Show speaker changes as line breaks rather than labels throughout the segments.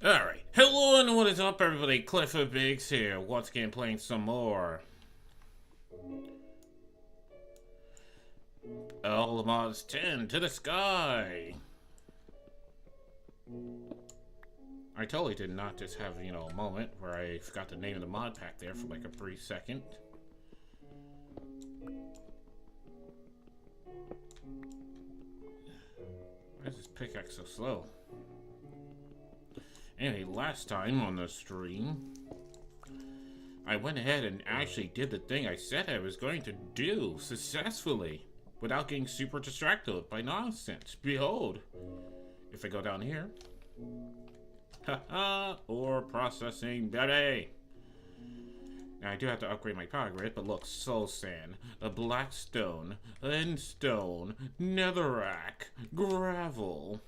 Alright, hello and what is up everybody, Clifford Biggs here, once again playing some more All the Mods 10 to the Sky. I totally did not just have, a moment where I forgot the name of the mod pack there for like a brief second. Why is this pickaxe so slow? Anyway, last time on the stream, I went ahead and actually did the thing I said I was going to do successfully without getting super distracted by nonsense. Behold, if I go down here, haha, ore processing, baby. Now I do have to upgrade my power grid, but look, soul sand, a black stone, end stone, netherrack, gravel,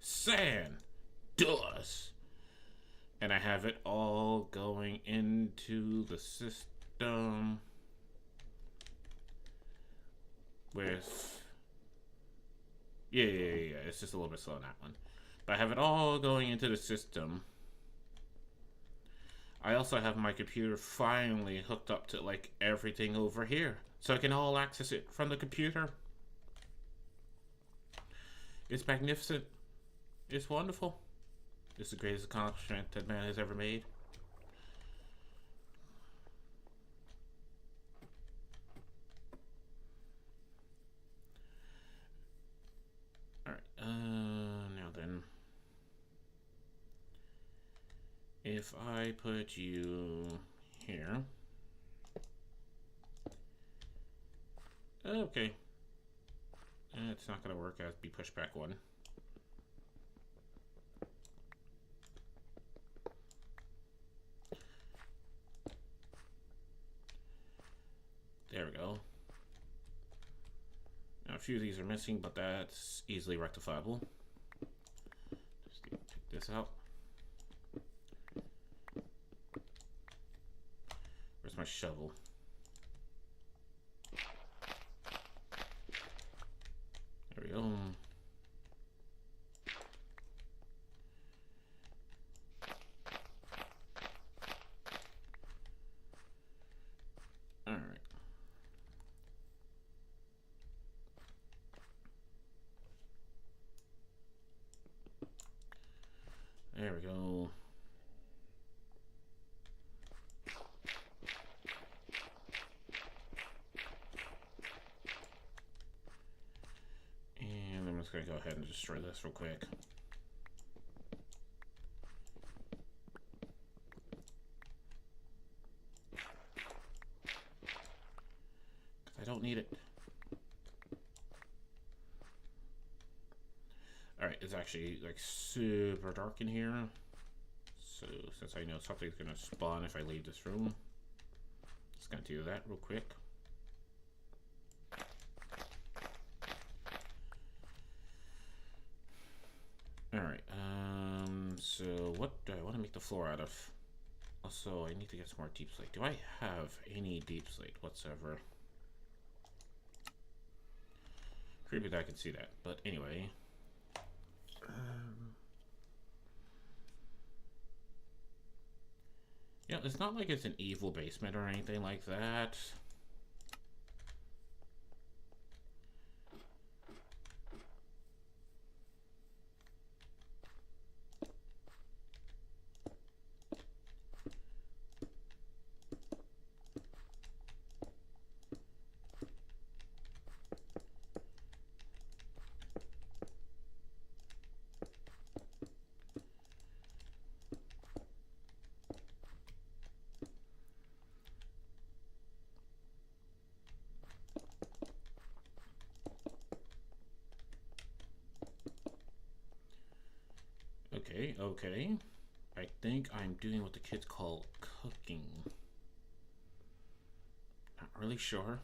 sand, dust. And I have it all going into the system with... Yeah, it's just a little bit slow on that one. But I have it all going into the system. I also have my computer finally hooked up to, like, everything over here. So I can all access it from the computer. It's magnificent. It's wonderful. It's the greatest accomplishment that man has ever made. Alright, now then. If I put you here. Okay. It's not gonna work as be pushback one. There we go. Now, a few of these are missing, but that's easily rectifiable. Just need to pick this out. Where's my shovel? There we go. There we go. And I'm just going to go ahead and destroy this real quick. I don't need it. Alright, it's actually like super dark in here. So since I know something's gonna spawn if I leave this room, just gonna do that real quick. Alright, so what do I want to make the floor out of? Also, I need to get some more deep slate. Do I have any deep slate whatsoever? Creepy that I can see that, but anyway. Yeah, it's not like it's an evil basement or anything like that. Okay. I think I'm doing what the kids call cooking. Not really sure.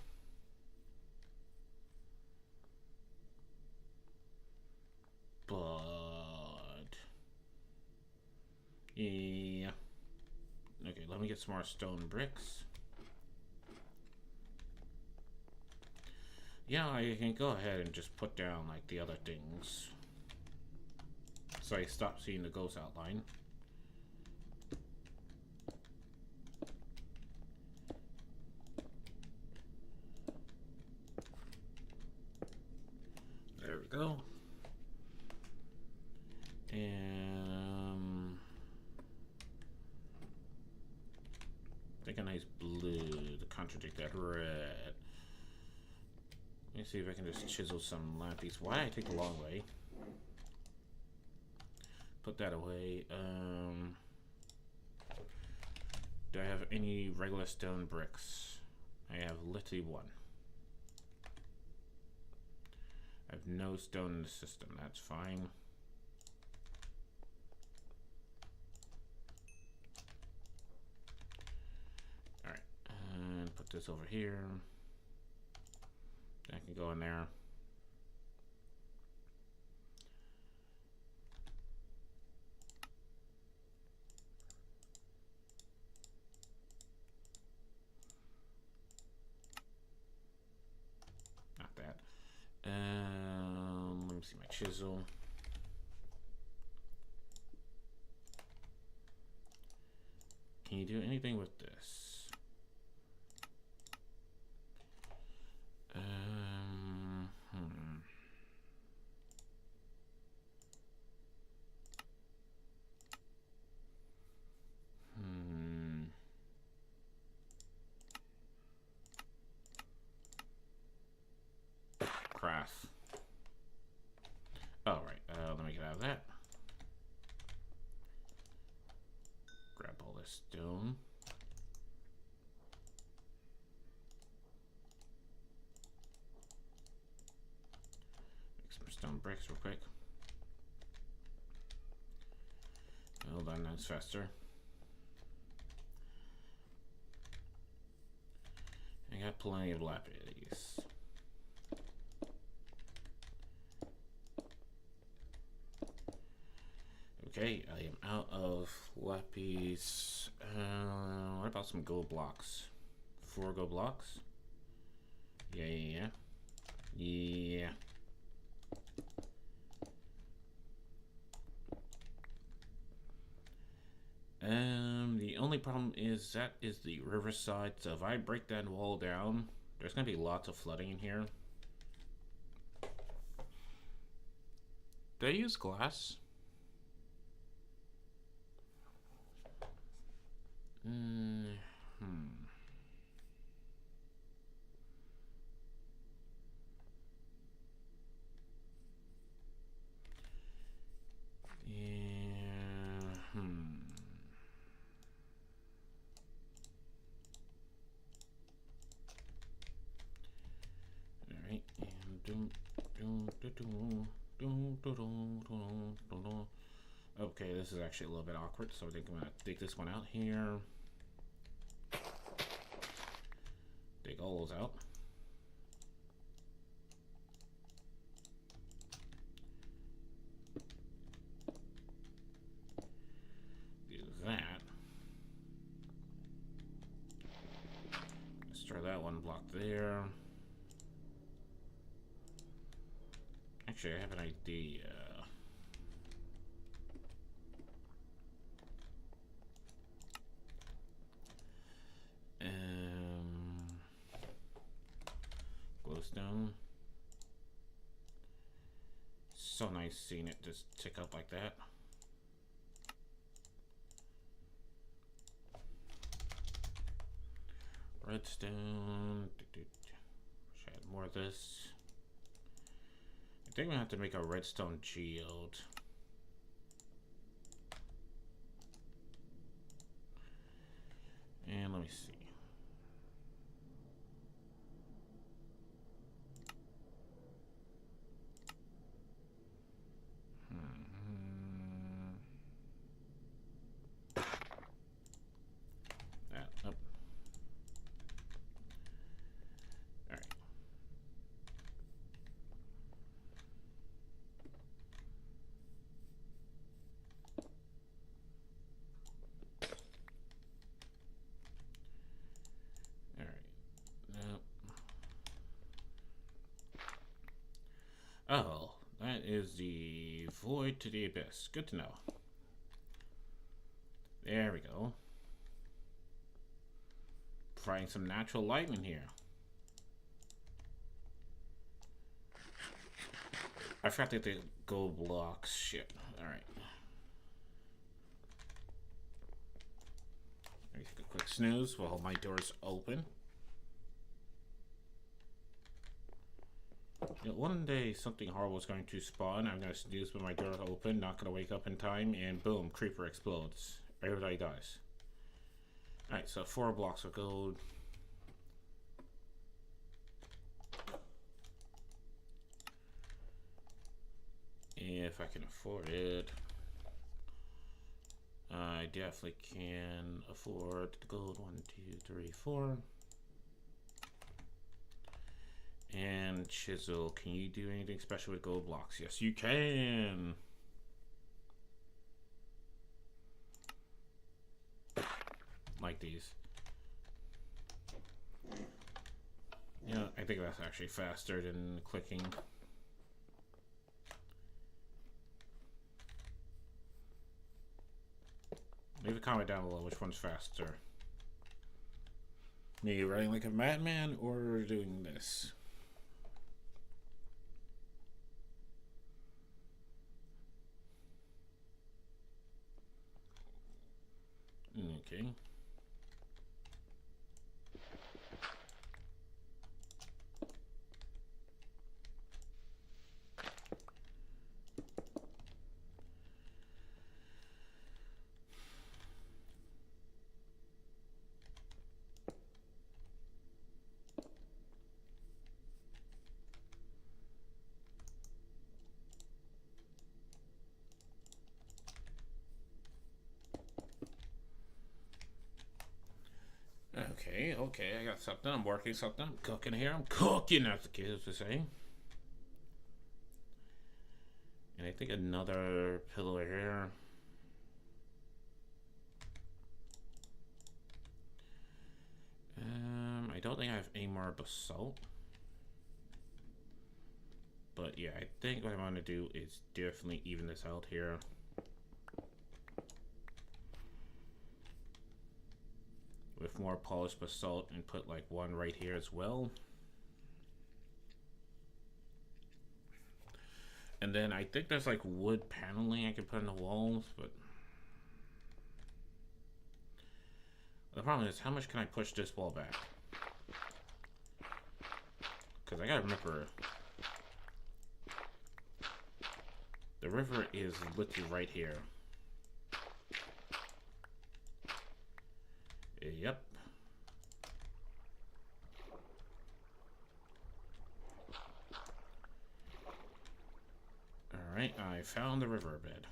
But yeah. Okay, let me get some more stone bricks. Yeah, I can go ahead and just put down like the other things. So I stop seeing the ghost outline. Take a nice blue to contradict that red. Let me see if I can just chisel some lappies. Why did I take the long way? Put that away. Do I have any regular stone bricks? I have literally one. I have no stone in the system. That's fine. Alright. And put this over here. That can go in there. Let me see my chisel. Can you do anything with this? Craft. Oh, right. Let me get out of that. Grab all this stone. Make some stone bricks real quick. Hold on, that's faster. I got plenty of lapis. Okay, I am out of lapis. What about some gold blocks? 4 gold blocks? Yeah. The only problem is that is the riverside, so if I break that wall down, there's gonna be lots of flooding in here. Did I use glass? Okay, this is actually a little bit awkward, so I think I'm gonna dig this one out here. Dig all those out. Do that. Let's try that one block there. Actually, I have an idea. Glowstone. So nice seeing it just tick up like that. Redstone. Should add more of this. I think we have to make a redstone geode. And let me see. That up. All right. Oh, that is the void to the abyss. Good to know. There we go. Providing some natural light in here. I forgot to get the gold blocks. Shit. Alright. snooze while my door's open. You know, one day something horrible is going to spawn. I'm gonna snooze with my door open, not gonna wake up in time, and boom, creeper explodes. Everybody dies. Alright, so 4 blocks of gold. If I can afford it. I definitely can afford the gold. 1, 2, 3, 4. And chisel, can you do anything special with gold blocks? Yes, you can. Like these. Yeah, I think that's actually faster than clicking. Leave a comment down below which one's faster. Me running like a madman or doing this? Okay. Okay, I got something. I'm working something. I'm cooking here. I'm cooking, as the kids would say. And I think another pillar here. I don't think I have any more basalt. But yeah, I think what I want to do is definitely even this out here. With more polished basalt and put like one right here as well. And then I think there's like wood paneling I can put in the walls, but the problem is how much can I push this wall back? Because I gotta remember the river is literally right here. Yep. Alright, I found the riverbed.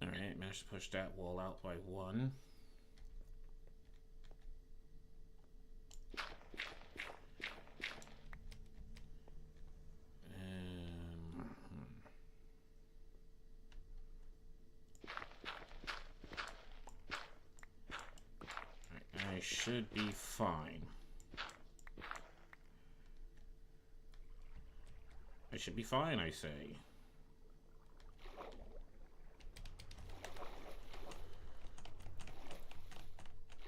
Alright, managed to push that wall out by 1. I should be fine. I should be fine, I say.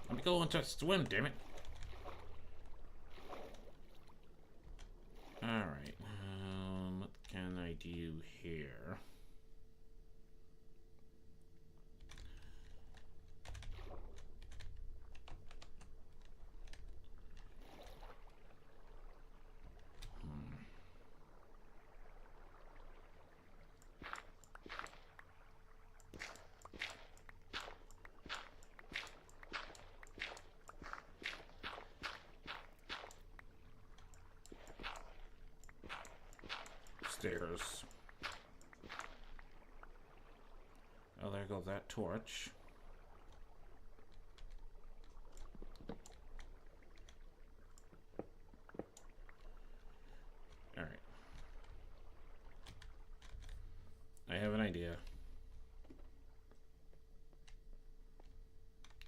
Let me go into a swim, damn it. Alright, what can I do here? Stairs. Oh, there goes that torch. Alright. I have an idea.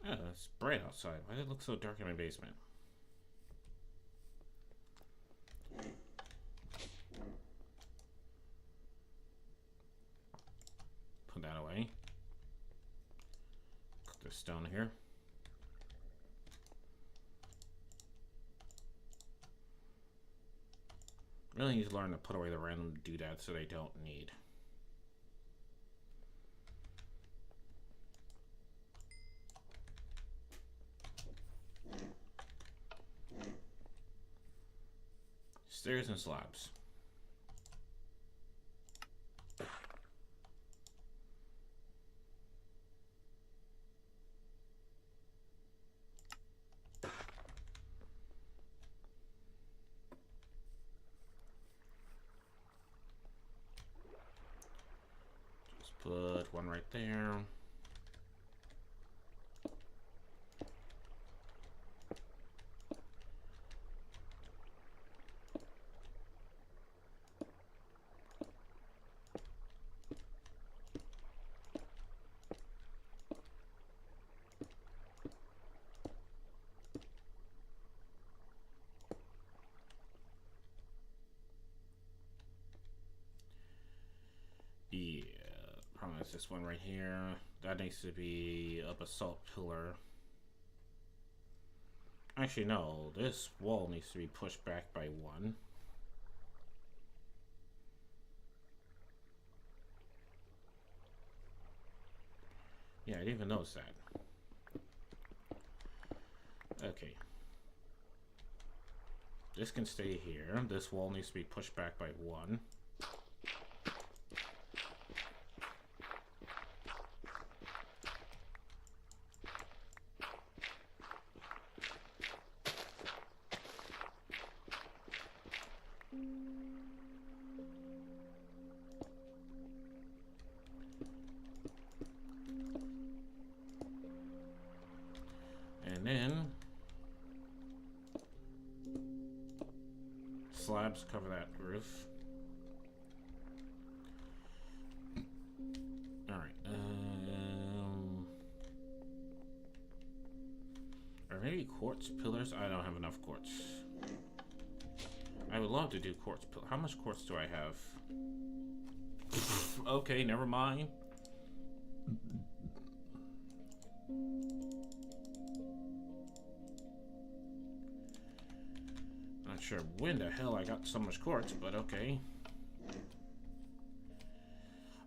Oh, it's bright outside. Why did it look so dark in my basement? Put that away. Put this stone here. Really need to learn to put away the random doodads so they don't need. Stairs and slabs. Just put one right there. Yeah, probably it's this one right here. That needs to be a basalt pillar. Actually, no, this wall needs to be pushed back by one. Yeah, I didn't even notice that. Okay. This can stay here. This wall needs to be pushed back by one. And then slabs cover that roof. Alright, or maybe quartz pillars? I don't have enough quartz. I would love to do quartz pillar. How much quartz do I have? Okay, never mind. Not sure when the hell I got so much quartz, but okay.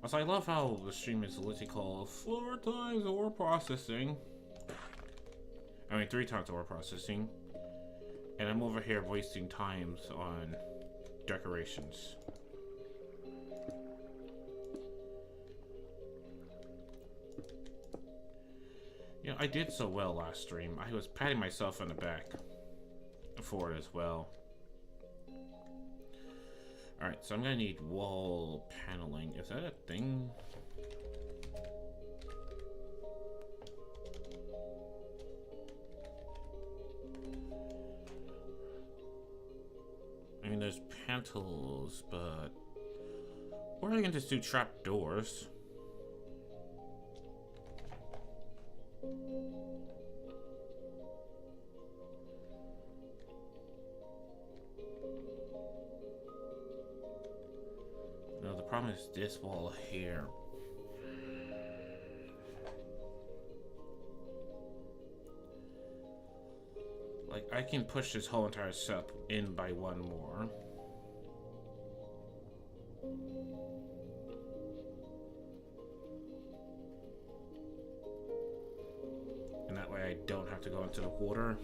Also, I love how the stream is literally called 4 times ore processing. I mean, 3 times ore processing. And I'm over here wasting times on decorations. You know, I did so well last stream. I was patting myself on the back for it as well. Alright, so I'm gonna need wall paneling. Is that a thing? I mean, there's panels, but... Or I can just do trap doors. No, the problem is this wall here. Like, I can push this whole entire setup in by one more. And that way I don't have to go into the water.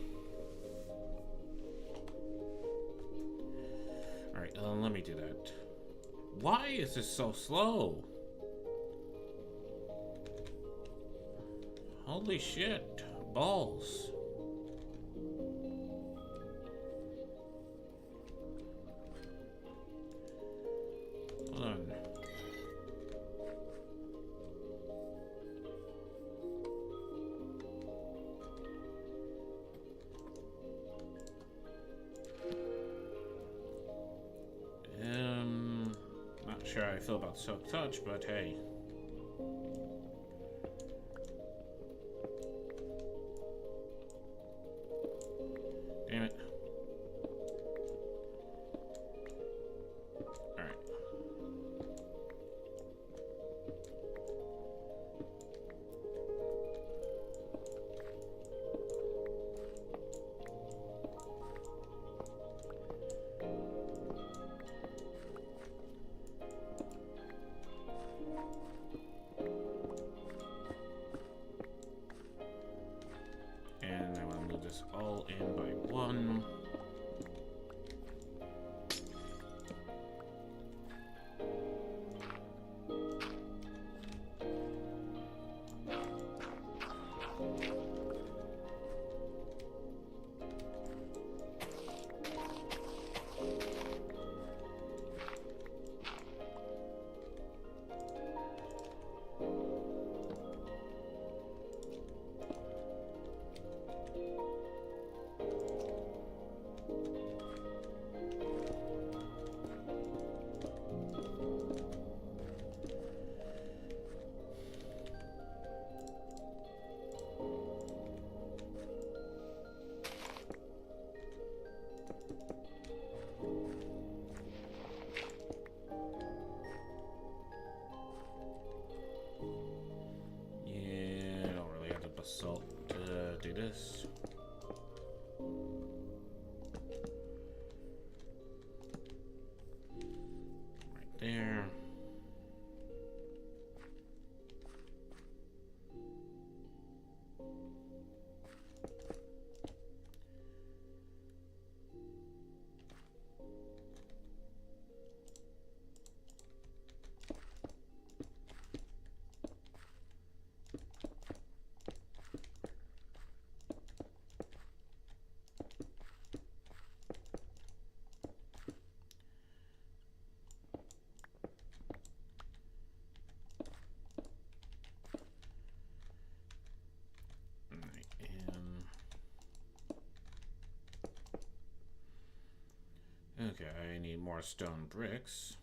Alright, let me do that. Why is this so slow? Holy shit. Balls. Hold on. Not sure how I feel about Silk Touch, but hey. Damn it. Alright. all in by one. So, do this. Right there. Okay, I need more stone bricks.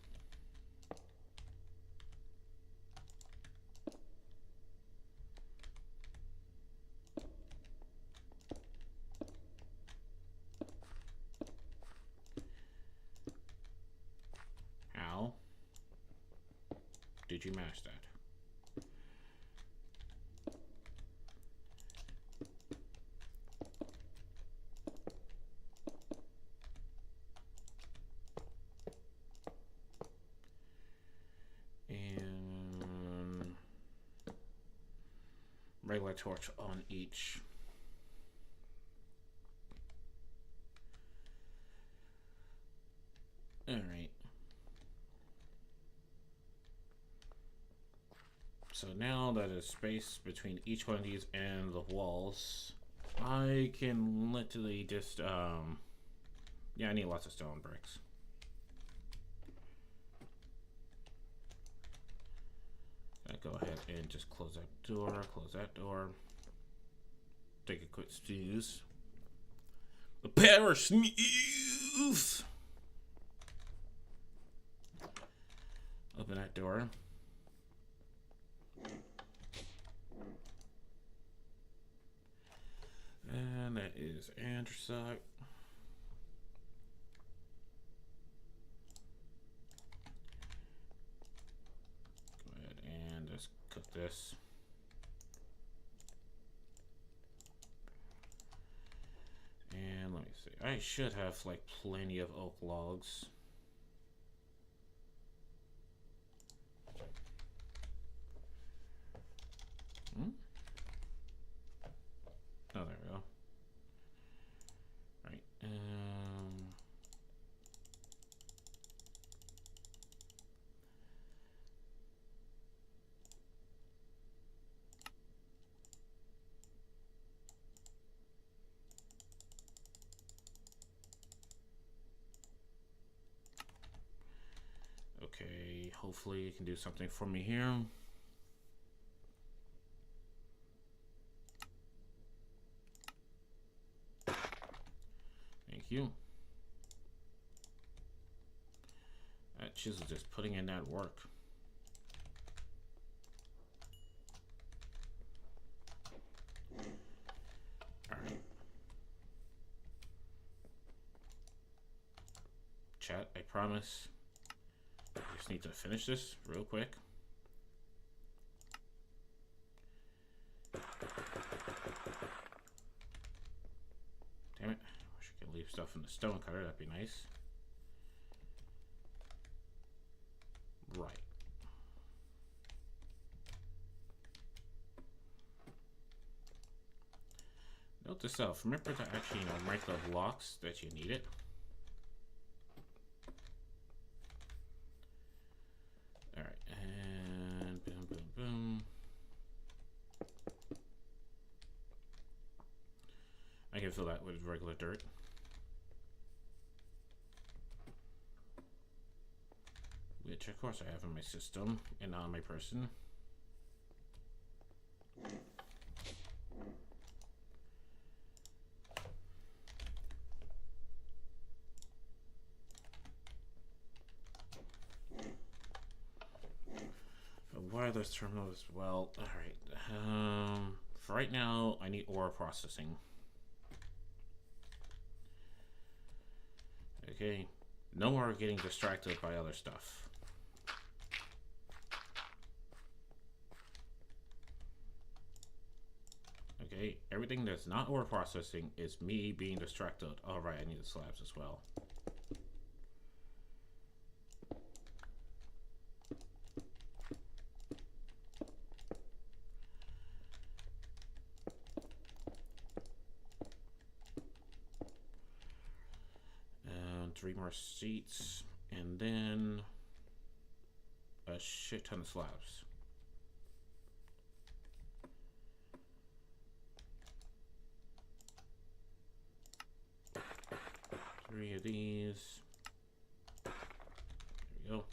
How did you mash that? Regular torch on each. All right. So now that is space between each one of these and the walls, I can literally just yeah, I need lots of stone bricks. Go ahead and just close that door, close that door. Take a quick snooze. The power snooze! Open that door. And that is andesite. Just cook this. And let me see. I should have like plenty of oak logs. Oh, there we go. Right. Okay, hopefully you can do something for me here. Thank you. That chisel just putting in that work. Alright. Chat, I promise. I just need to finish this real quick. Damn it. Wish I could leave stuff in the stone cutter, that'd be nice. Right. Note to self, remember to actually, mark the blocks that you need it. Alright, and boom, boom, boom. I can fill that with regular dirt. Which, of course, I have in my system and on my person. Wireless terminal as well. Alright. For right now, I need ore processing. Okay. No more getting distracted by other stuff. Okay, everything that's not ore processing is me being distracted. Alright, I need the slabs as well. And 3 more seats, and then a shit ton of slabs. Three of these. There we go.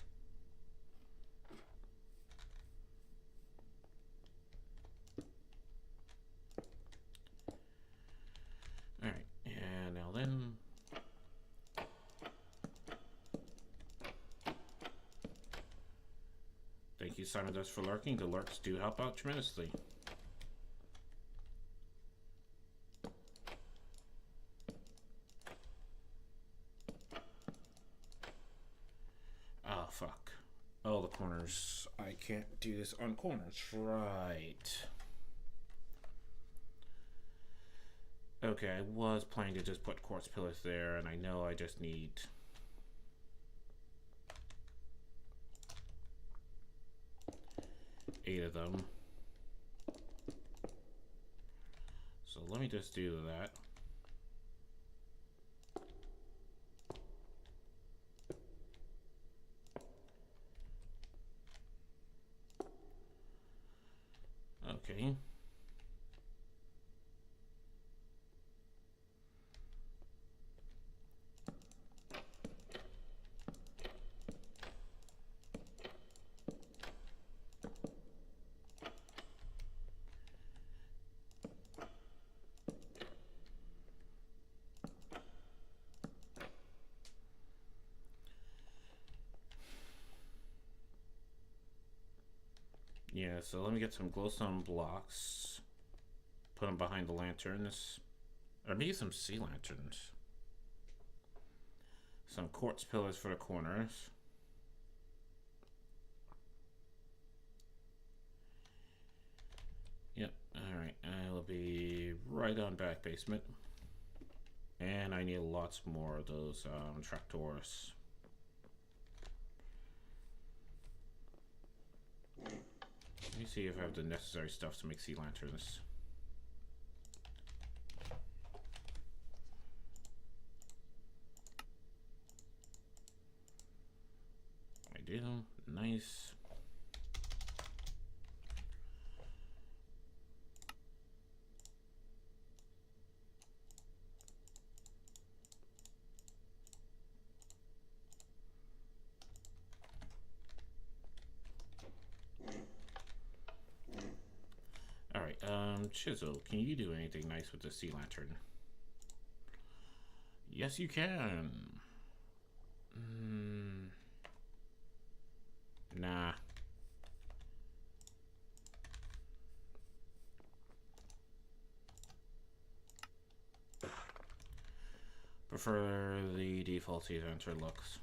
Alright, and now then. Thank you, Simon Does, for lurking. The lurks do help out tremendously. Oh, fuck. Oh, the corners. I can't do this on corners. Right. Okay, I was planning to just put quartz pillars there, and I know I just need... eight of them. So let me just do that. Okay. Yeah, so let me get some glowstone blocks. Put them behind the lanterns. Or maybe some sea lanterns. Some quartz pillars for the corners. Yep, alright. I will be right on back basement. And I need lots more of those trapdoors. Let me see if I have the necessary stuff to make sea lanterns. I do. Nice. Chisel, can you do anything nice with the sea lantern? Yes, you can. Nah. Prefer the default sea lantern looks.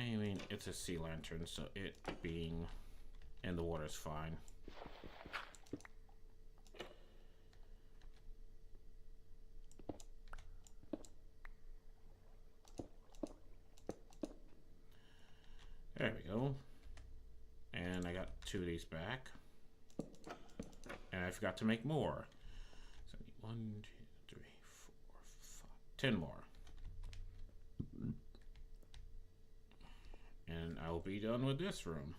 I mean, it's a sea lantern, so it being in the water is fine. There we go. And I got 2 of these back. And I forgot to make more. So I need 1, 2, 3, 4, 5, 10 more. And I will be done with this room.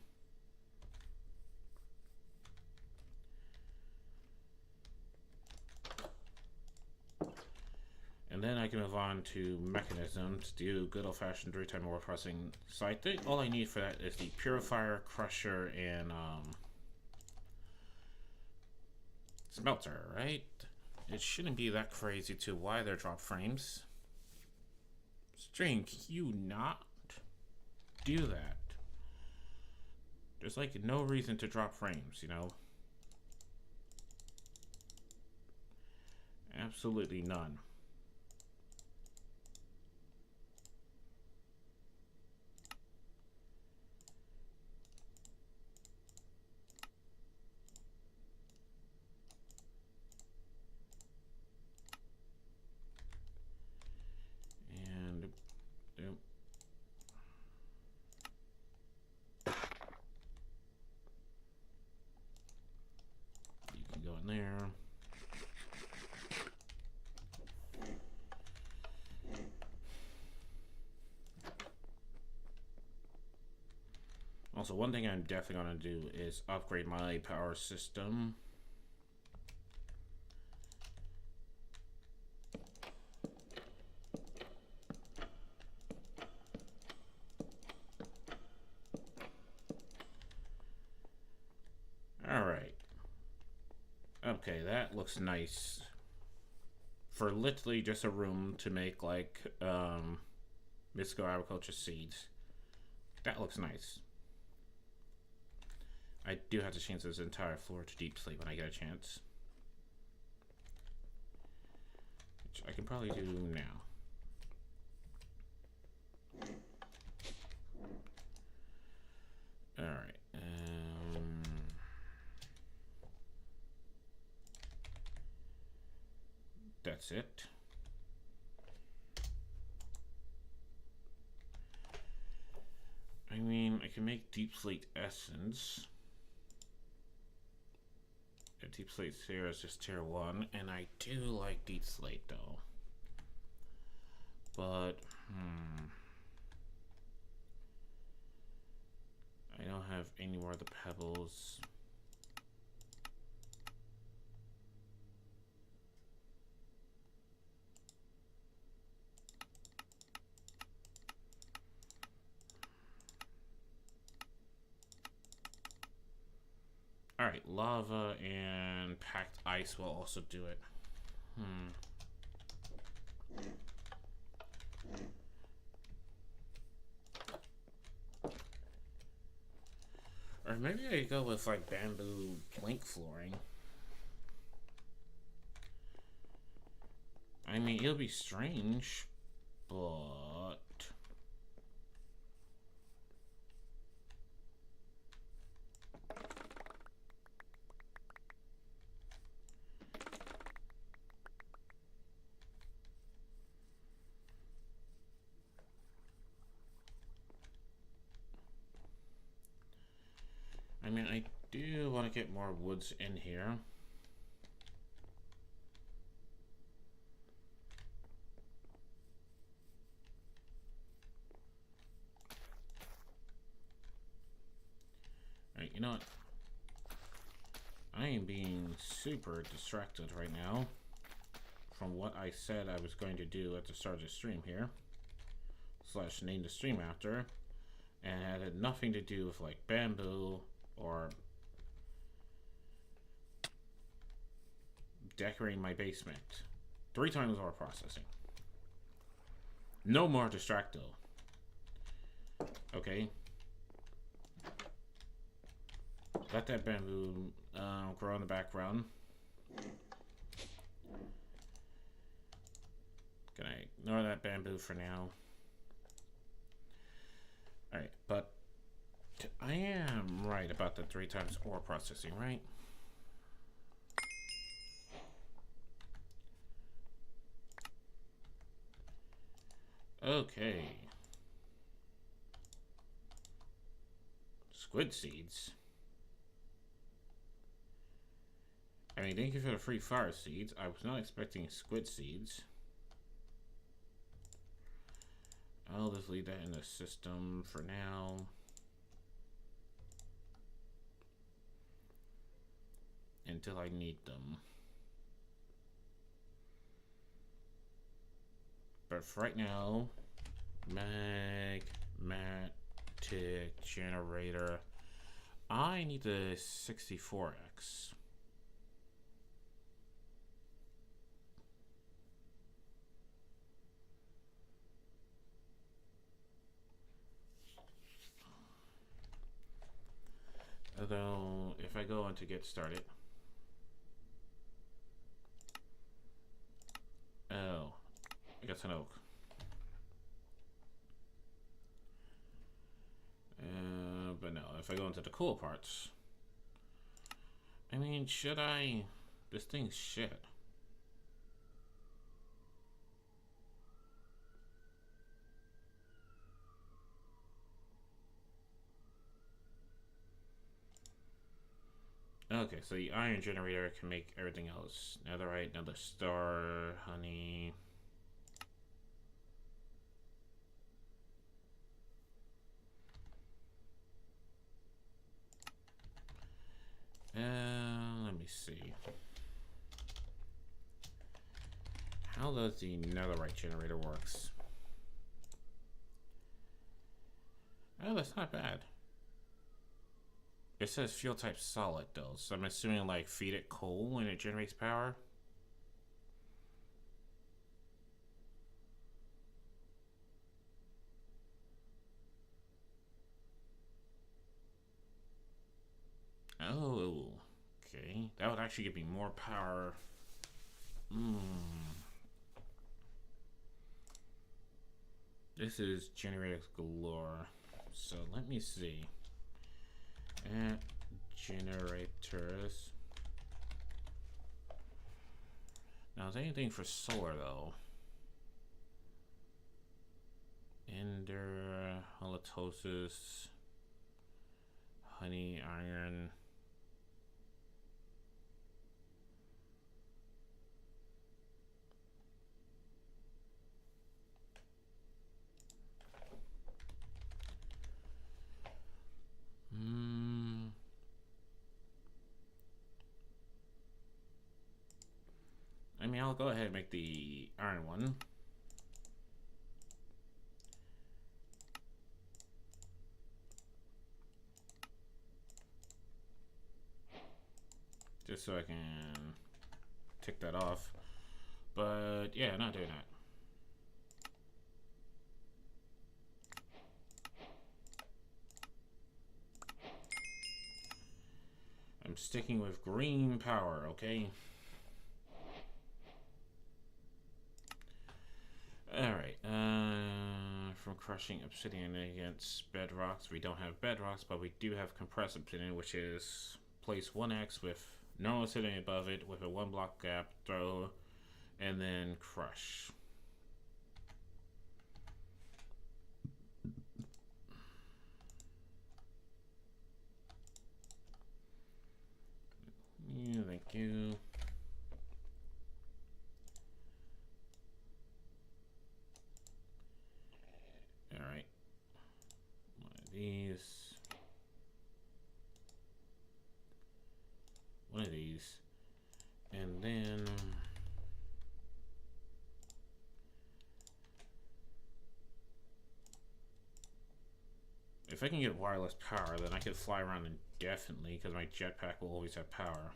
And then I can move on to Mechanism to do good old-fashioned 3-time ore processing. So I think all I need for that is the Purifier, Crusher, and Smelter, right? It shouldn't be that crazy to why they're drop frames. String, can you not do that? There's like no reason to drop frames, you know? Absolutely none. There. Also, one thing I'm definitely going to do is upgrade my power system. Alright. Okay, that looks nice. For literally just a room to make, like, mystical agriculture seeds. That looks nice. I do have to change this entire floor to deep sleep when I get a chance. Which I can probably do now. Alright. That's it. I mean, I can make deep slate essence. Yeah, deep slate here is just tier 1, and I do like deep slate though. But, I don't have any more of the pebbles. Alright, lava and packed ice will also do it. Or maybe I go with like bamboo plank flooring. I mean, it'll be strange, but... I mean, I do want to get more woods in here. Alright, you know what? I am being super distracted right now from what I said I was going to do at the start of the stream here. Slash name the stream after. And it had nothing to do with like bamboo or decorating my basement. 3 times more processing. No more distracto. Okay. Let that bamboo grow in the background. Can I ignore that bamboo for now? Alright, but I am right about the 3 times ore processing, right? Okay. Squid seeds. I mean, thank you for the free fire seeds. I was not expecting squid seeds. I'll just leave that in the system for now. Until I need them. But for right now, magmatic generator. I need the 64X. Although, if I go on to get started. Oh, I got an oak. But no, if I go into the cool parts. I mean, should I? This thing's shit. Okay, so the iron generator can make everything else. Netherite, another star, honey. Let me see. How does the netherite generator works? Oh, that's not bad. It says fuel type solid though, so I'm assuming like feed it coal and it generates power. Oh, okay. That would actually give me more power. This is generators galore. So let me see. At generators. Now, is there anything for solar though? Ender, halitosis, honey, iron. I mean, I'll go ahead and make the iron one. Just so I can tick that off. But yeah, not doing that. I'm sticking with green power, okay? Alright, from crushing obsidian against bedrocks. We don't have bedrocks, but we do have compressed obsidian, which is place 1x with normal obsidian above it with a 1 block gap, throw, and then crush. Yeah, thank you. Alright. One of these. One of these. And then if I can get wireless power, then I could fly around indefinitely because my jetpack will always have power.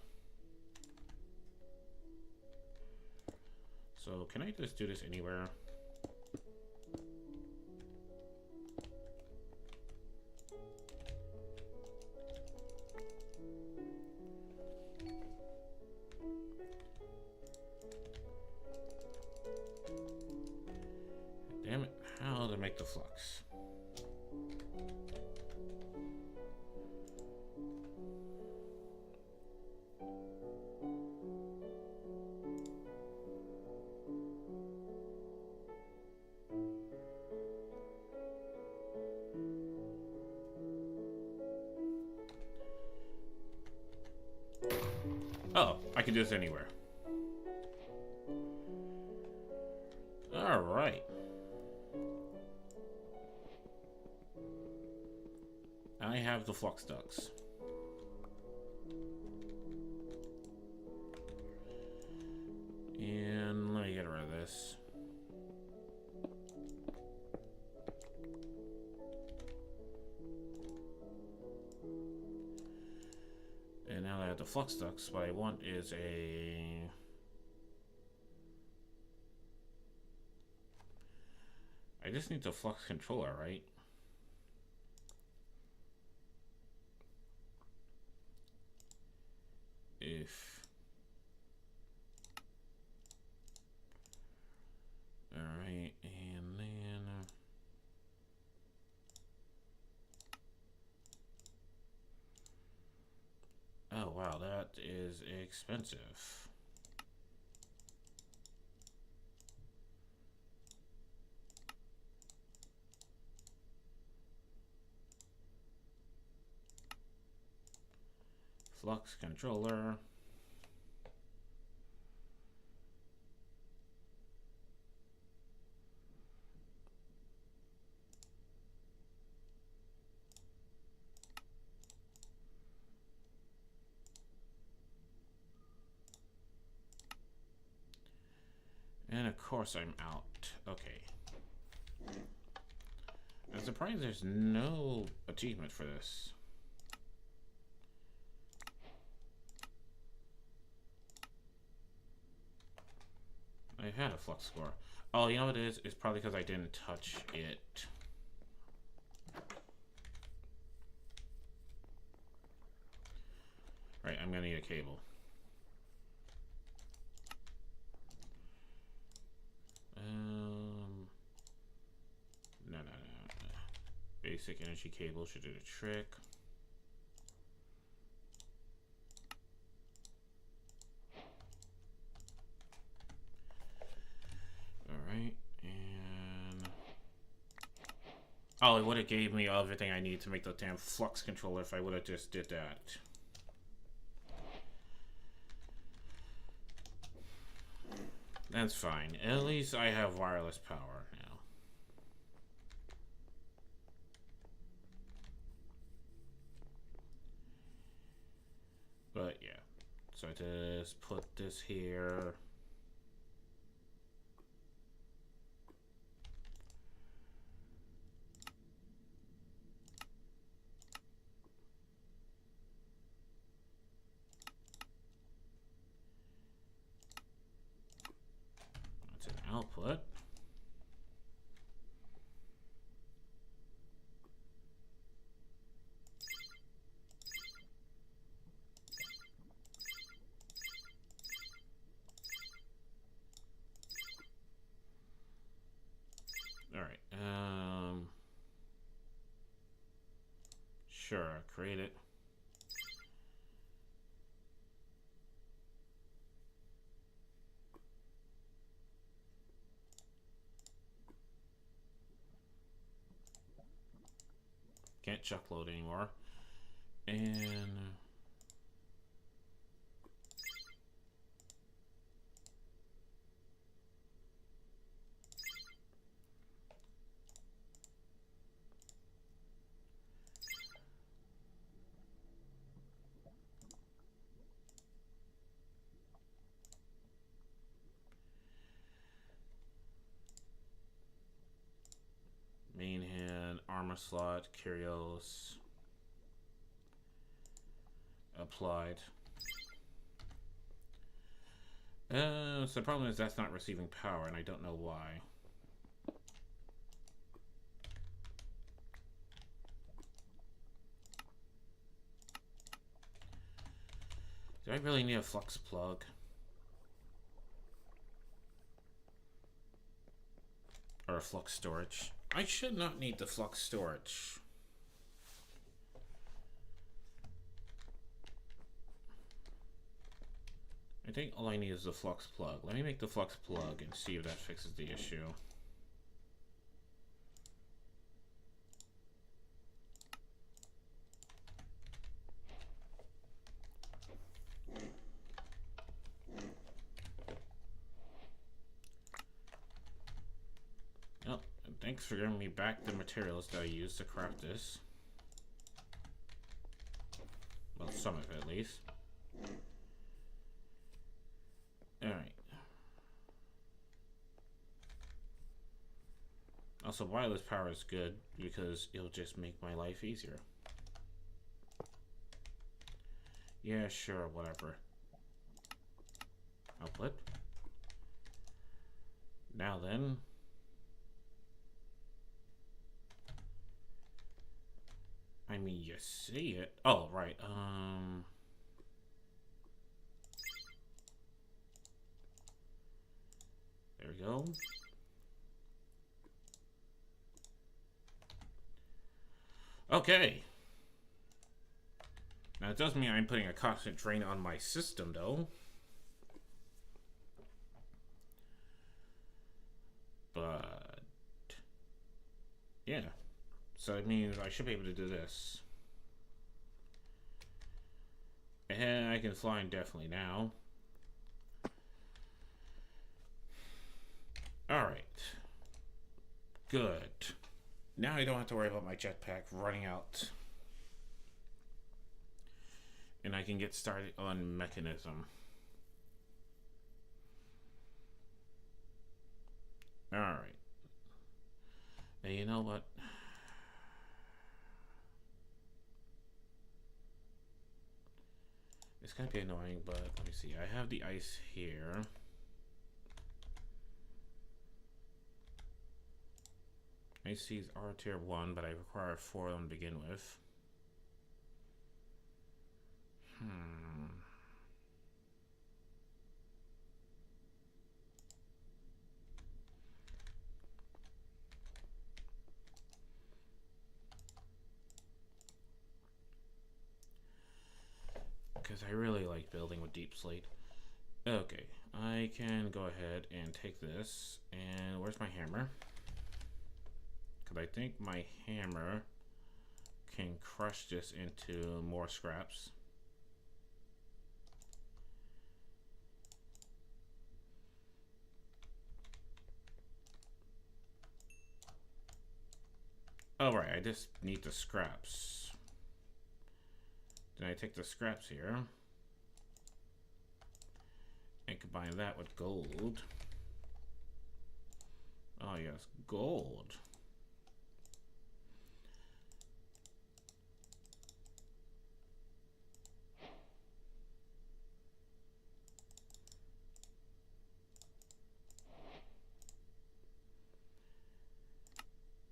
So can I just do this anywhere? Damn it, how to make the flux? I can do this anywhere. Alright. I have the flux ducts. And let me get rid of this. And now that I have the flux ducts, what I want is a... I just need the flux controller, right? If... Alright, and then... Oh wow, that is expensive. Flux controller. And of course I'm out. Okay. I'm surprised there's no achievement for this. I've had a flux score. Oh, you know what it is? It's probably because I didn't touch it. Right, I'm gonna need a cable. No. Basic energy cable should do the trick. Alright, and... Oh, it would have gave me everything I need to make the damn flux controller if I would have just did that. That's fine. At least I have wireless power now. But yeah. So I just put this here. That's an output. Alright, sure, create it. Can't chuck load anymore. And main hand, armor slot, curios applied. So the problem is that's not receiving power, and I don't know why. Do I really need a flux plug? Or a flux storage? I should not need the flux storage. I think all I need is the flux plug. Let me make the flux plug and see if that fixes the issue. Thanks for giving me back the materials that I used to craft this. Well, some of it at least. Alright. Also, wireless power is good because it'll just make my life easier. Yeah, sure, whatever. Output. Now then. I mean, you see it. Oh, right. There we go. Okay. Now, it does mean I'm putting a constant drain on my system, though. But yeah. So it means I should be able to do this. And I can fly indefinitely now. Alright. Good. Now I don't have to worry about my jetpack running out. And I can get started on Mekanism. Alright. And you know what? It's gonna be annoying, but let me see. I have the ice here. ICs are tier 1, but I require 4 of them to begin with. Because I really like building with deep slate. Okay, I can go ahead and take this. And where's my hammer? Because I think my hammer can crush this into more scraps. Oh, right, I just need the scraps. Then I take the scraps here and combine that with gold. Oh, yes, gold.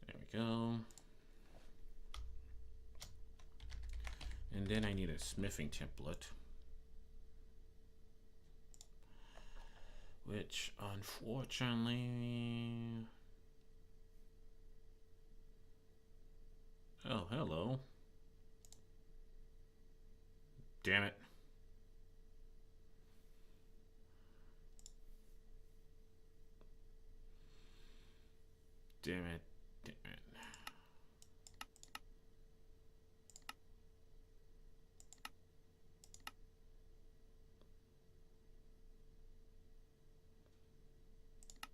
There we go. And then I need a smithing template, which unfortunately... Oh, hello. Damn it. Damn it. Damn it.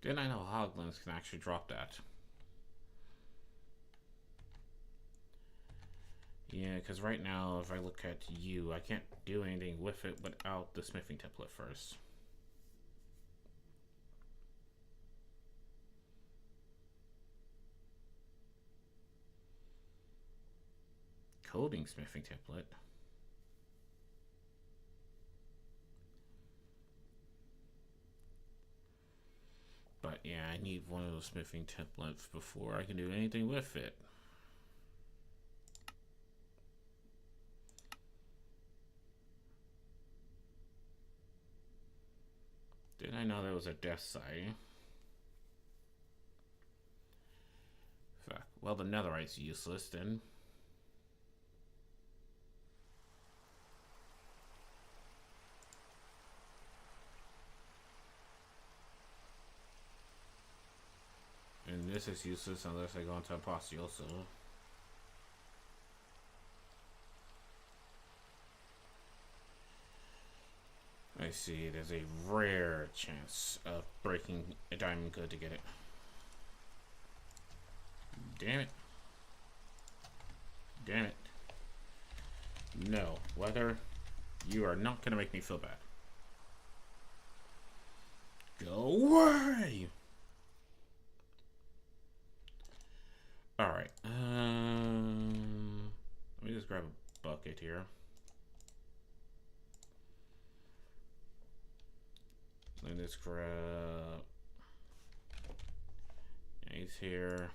Didn't I know hoglins can actually drop that? Yeah, because right now, if I look at you, I can't do anything with it without the smithing template first. Coding smithing template. But yeah, I need one of those smithing templates before I can do anything with it. Didn't I know there was a death side? Fuck. Well, the netherite's useless then. And this is useless unless I go into Apostioso. I see, there's a rare chance of breaking a diamond good to get it. Damn it. Damn it. No, weather, you are not gonna make me feel bad. Go away! Alright, let me just grab a bucket here. Let me just grab... He's here.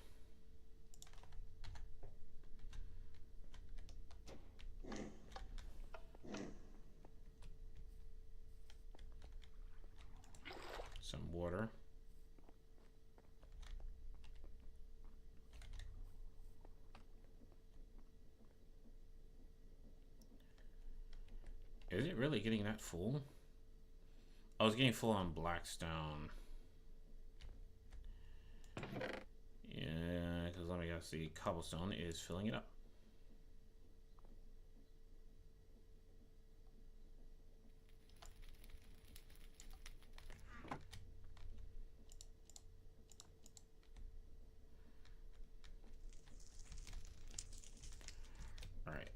Some water. Is it really getting that full? I was getting full on Blackstone. Yeah, because let me guess, the cobblestone is filling it up. Alright,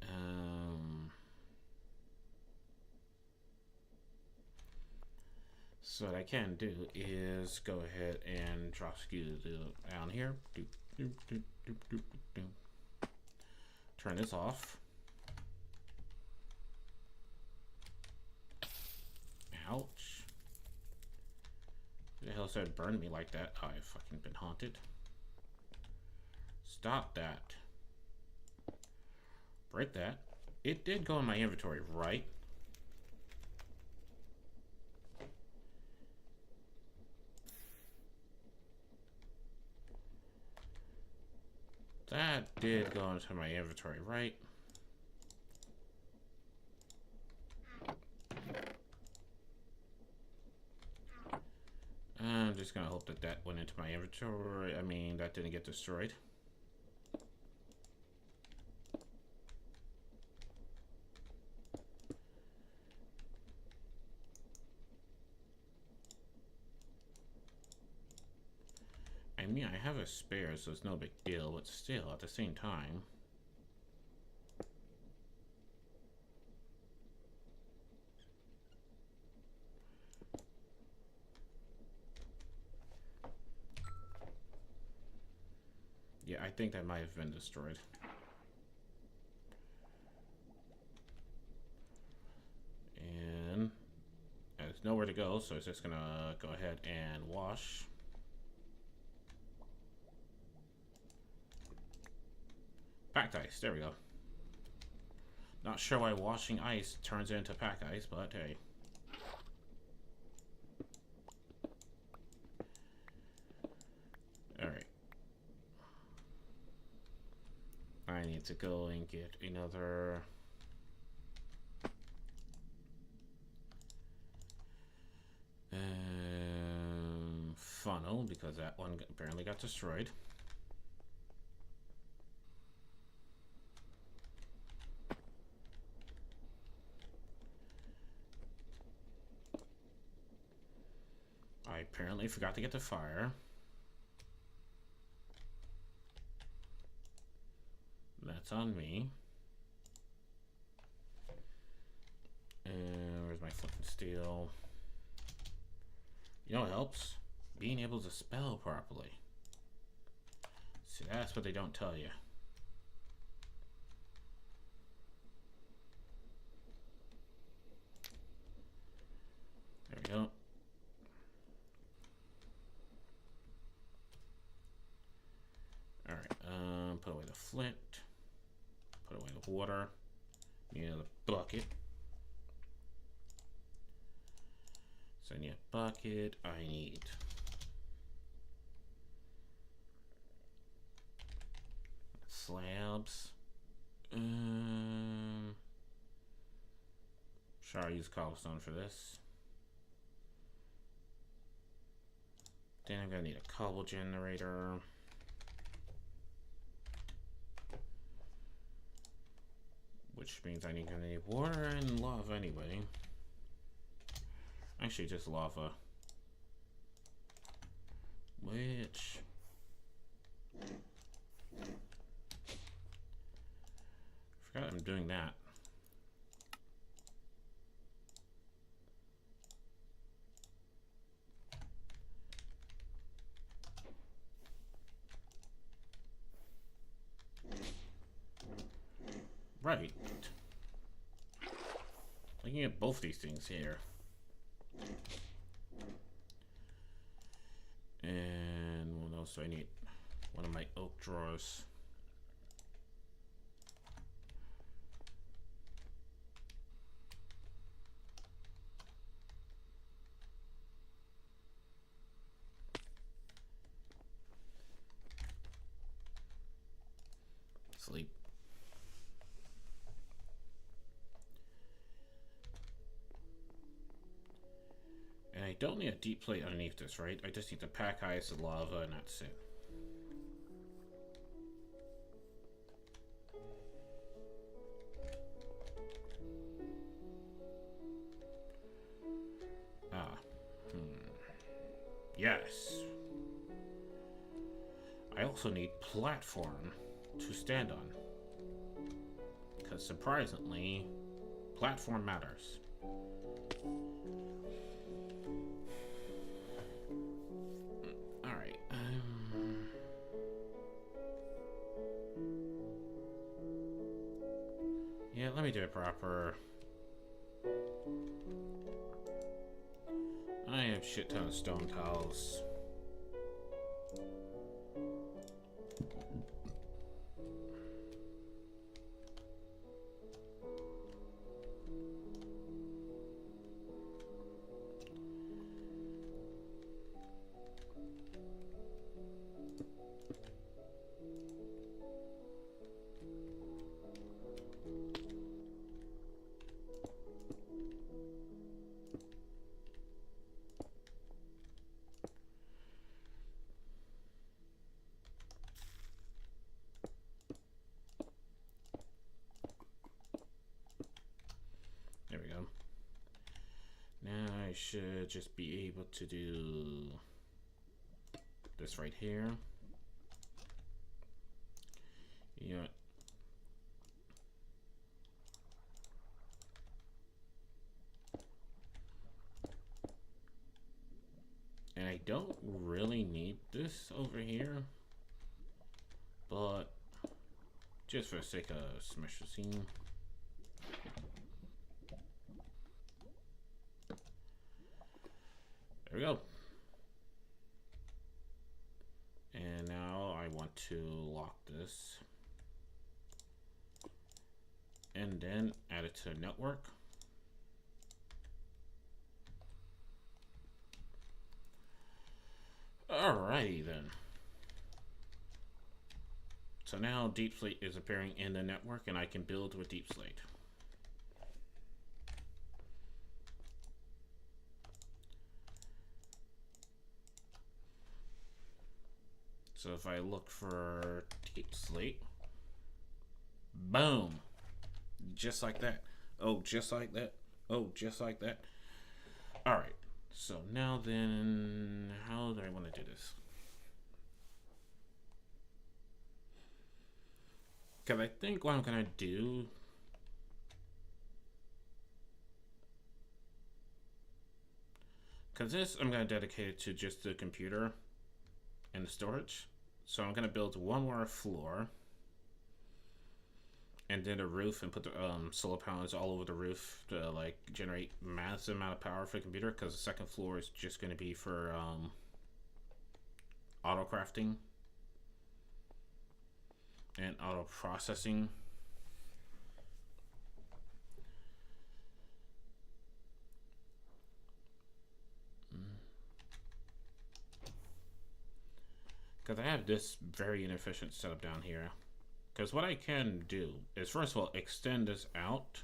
so what I can do is go ahead and drop skew down here. Doop, doop, doop, doop, doop, doop. Turn this off. Ouch. Who the hell said burn me like that? Oh, I've fucking been haunted. Stop that. Break that. It did go in my inventory, right? That did go into my inventory, right? I'm just gonna hope that that went into my inventory. I mean, that didn't get destroyed. I mean, I have a spare, so it's no big deal, but still, at the same time... Yeah, I think that might have been destroyed. And... there's nowhere to go, so it's just gonna go ahead and wash. Packed ice, there we go. Not sure why washing ice turns into pack ice, but hey. Alright. I need to go and get another... funnel, because that one apparently got destroyed. I apparently forgot to get the fire. That's on me. And where's my fucking steel? You know what helps? Being able to spell properly. See, that's what they don't tell you. There we go. Alright, put away the flint. Put away the water. Need another bucket. So I need a bucket. I need slabs. Sure, I'll use cobblestone for this. Then I'm gonna need a cobble generator. Which means I need gonna need water and lava anyway. Actually, just lava. Which... doing that. Right. Looking at both these things here. And what else do I need? One of my oak drawers. Sleep. And I don't need a deep plate underneath this, right? I just need to pack ice and lava and that's it. Yes. I also need platform to stand on. Because surprisingly, platform matters. Alright. Yeah, let me do it proper. I have a shit ton of stone tiles. There we go. Now I should just be able to do this right here. Yeah. And I don't really need this over here, but just for the sake of smash the scene. There we go. And now I want to lock this. And then add it to the network. Alrighty then. So now Deep Slate is appearing in the network and I can build with Deep Slate. So if I look for Deep Slate, boom, just like that. Oh, just like that. Oh, just like that. Alright, so now then, how do I want to do this? Because I think what I'm going to do, because this I'm going to dedicate it to just the computer and the storage. So I'm going to build one more floor and then a roof and put the solar panels all over the roof to like generate massive amount of power for the computer, because the second floor is just going to be for auto crafting and auto processing. Because I have this very inefficient setup down here. Because what I can do is, first of all, extend this out.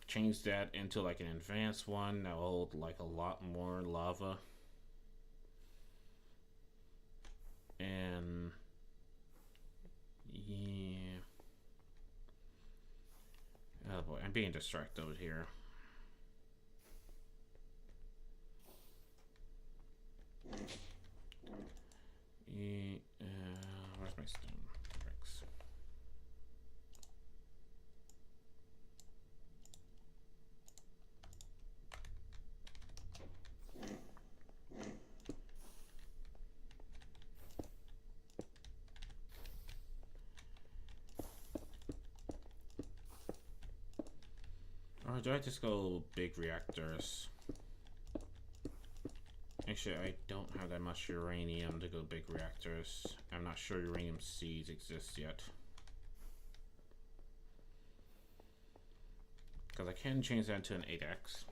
Change that into like an advanced one that will hold like a lot more lava. And yeah. Oh boy, I'm being distracted over here. Yeah, where System. Bricks. Or do I just go big reactors? Actually, I don't have that much uranium to go big reactors. I'm not sure uranium seeds exist yet. Because I can change that to an 8X.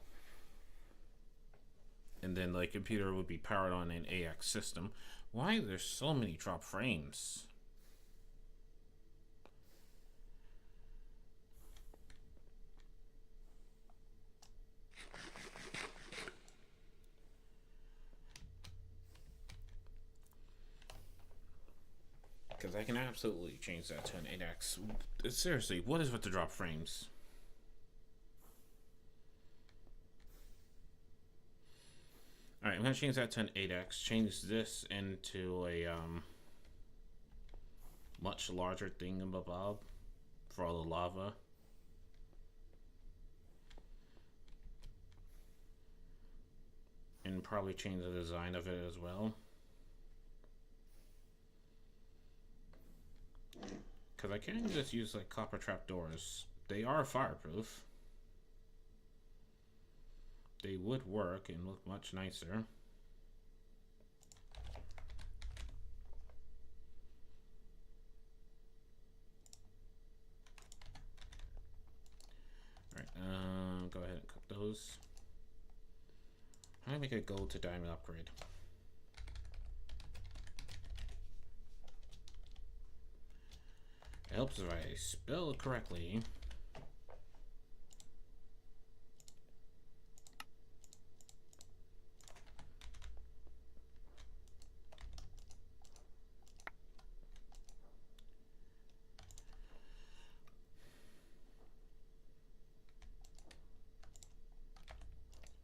And then the computer would be powered on an AX system. Why there's so many drop frames? Because I can absolutely change that to an 8X. Seriously, what is with the drop frames? Alright, I'm going to change that to an 8X. Change this into a much larger thingamabob for all the lava. And probably change the design of it as well. Because I can just use like copper trapdoors. They are fireproof. They would work and look much nicer. Alright, go ahead and cook those. How do I make a gold to diamond upgrade? It helps if I spell it correctly.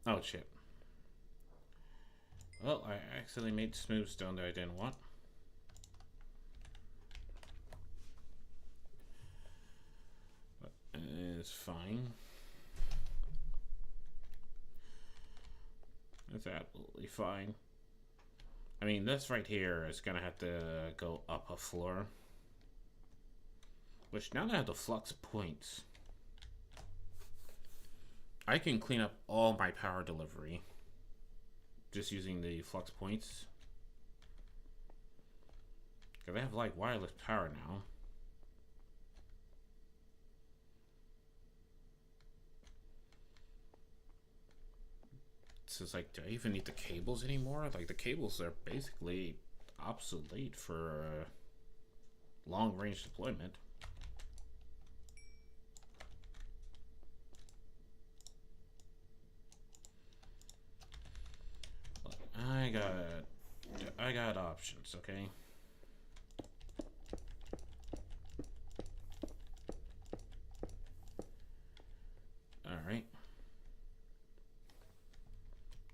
Oh shit. Well, I accidentally made smooth stone that I didn't want. But it's fine. It's absolutely fine. I mean, this right here is gonna have to go up a floor. Which, now that I have the flux points, I can clean up all my power delivery just using the flux points. Because I have like wireless power now. So it's like, do I even need the cables anymore? Like, the cables are basically obsolete for long range deployment. I got options, okay? Alright.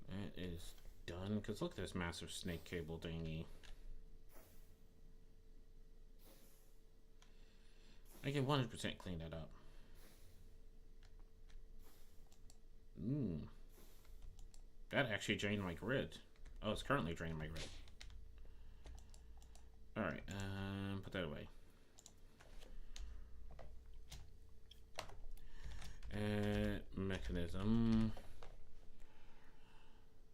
That is done, because look at this massive snake cable thingy. I can 100% clean that up. That actually drained my grid. Oh, it's currently draining my grid. Alright, put that away. Mechanism.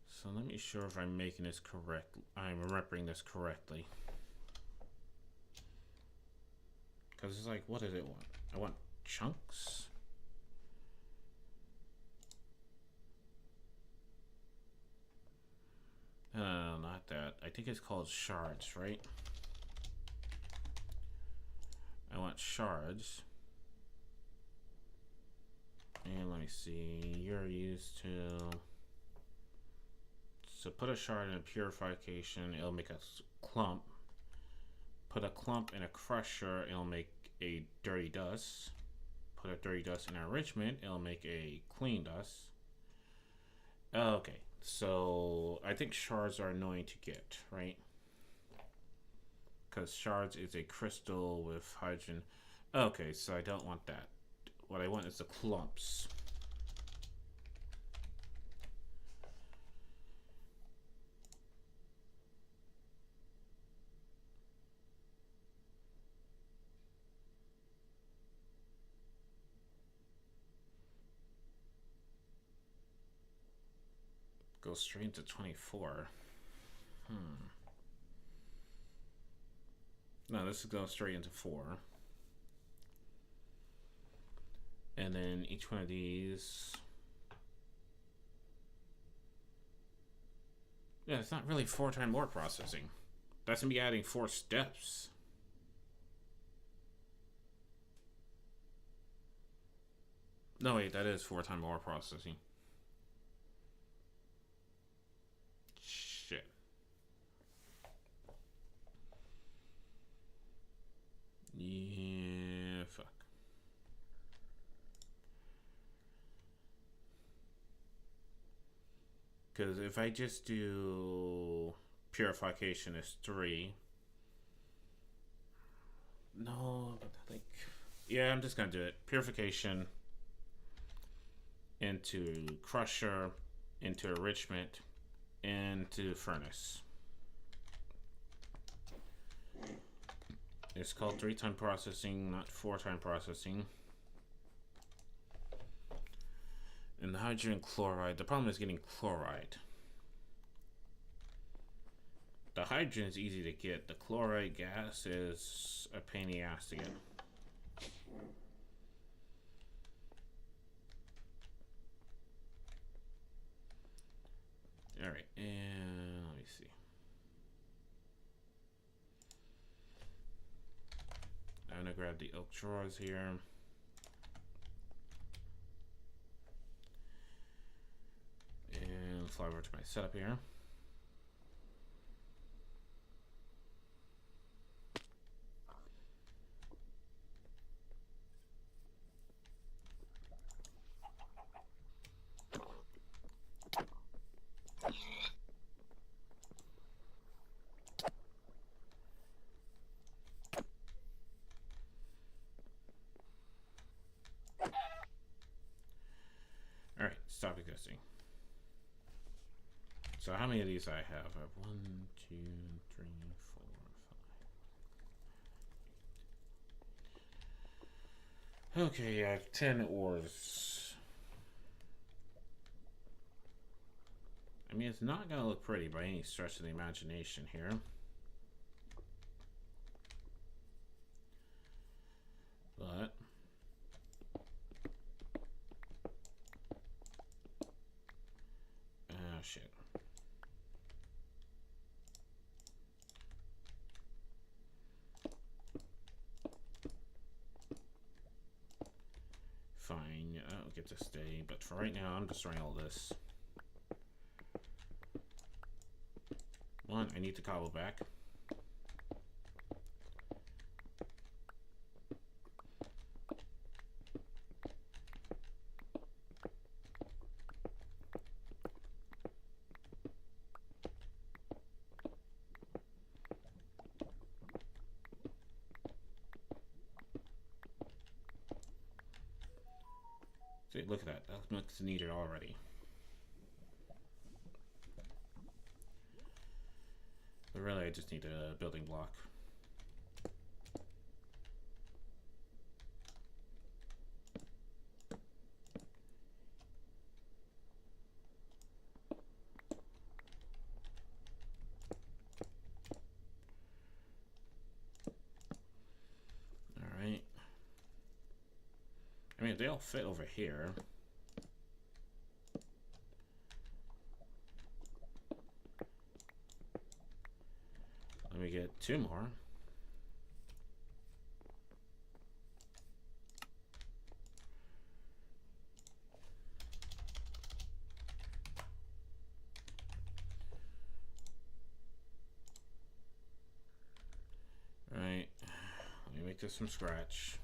So let me sure if I'm making this correct. I'm remembering this correctly. Because it's like, what does it want? I want chunks. Not that. I think it's called shards, right? I want shards. And let me see. You're used to... So put a shard in a purification, it'll make a clump. Put a clump in a crusher, it'll make a dirty dust. Put a dirty dust in enrichment, it'll make a clean dust. Okay, so I think shards are annoying to get, right? because shards is a crystal with hydrogen. Okay, so I don't want that. What I want is the clumps. Go straight into 24. No, this is going straight into 4. And then each one of these... Yeah, it's not really 4 times more processing. That's going to be adding 4 steps. No, wait, that is 4 times more processing. Shit. Yeah, fuck. Because if I just do purification is 3. No, but like... Yeah, I'm just going to do it. Purification into crusher, into enrichment, into furnace. It's called 3 times processing, not 4 times processing. And the hydrogen chloride, the problem is getting chloride. The hydrogen is easy to get. The chloride gas is a pain in the ass to get. Alright, and let me see. I'm gonna grab the oak drawers here. And fly over to my setup here. Alright, stop existing. So how many of these I have? I have 1, 2, 3, 4, 5. Okay, I have 10 ores. I mean, it's not gonna look pretty by any stretch of the imagination here. But shit. Fine, I'll get to stay, but for right now, I'm destroying all this. 1, I need to cobble back. See, look at that. That looks needed already. But really, I just need a building block. Alright. I mean, if they all fit over here. Let me get 2 more. Right. Let me make this from scratch.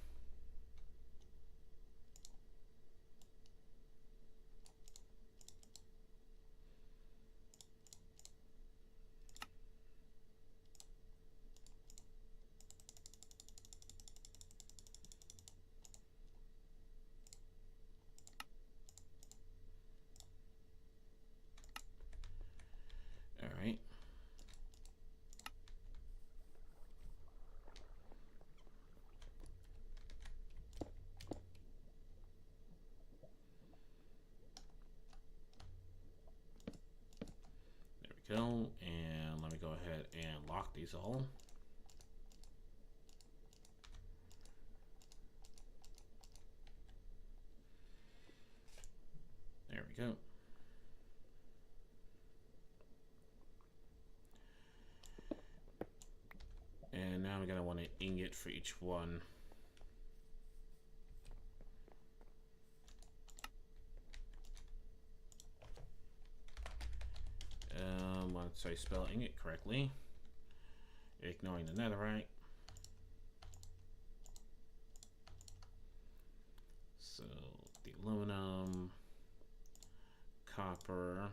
go. And let me go ahead and lock these all. There we go. And now I'm going to want an ingot for each one. Once I spell ingot correctly, ignoring the netherite. So the aluminum, copper.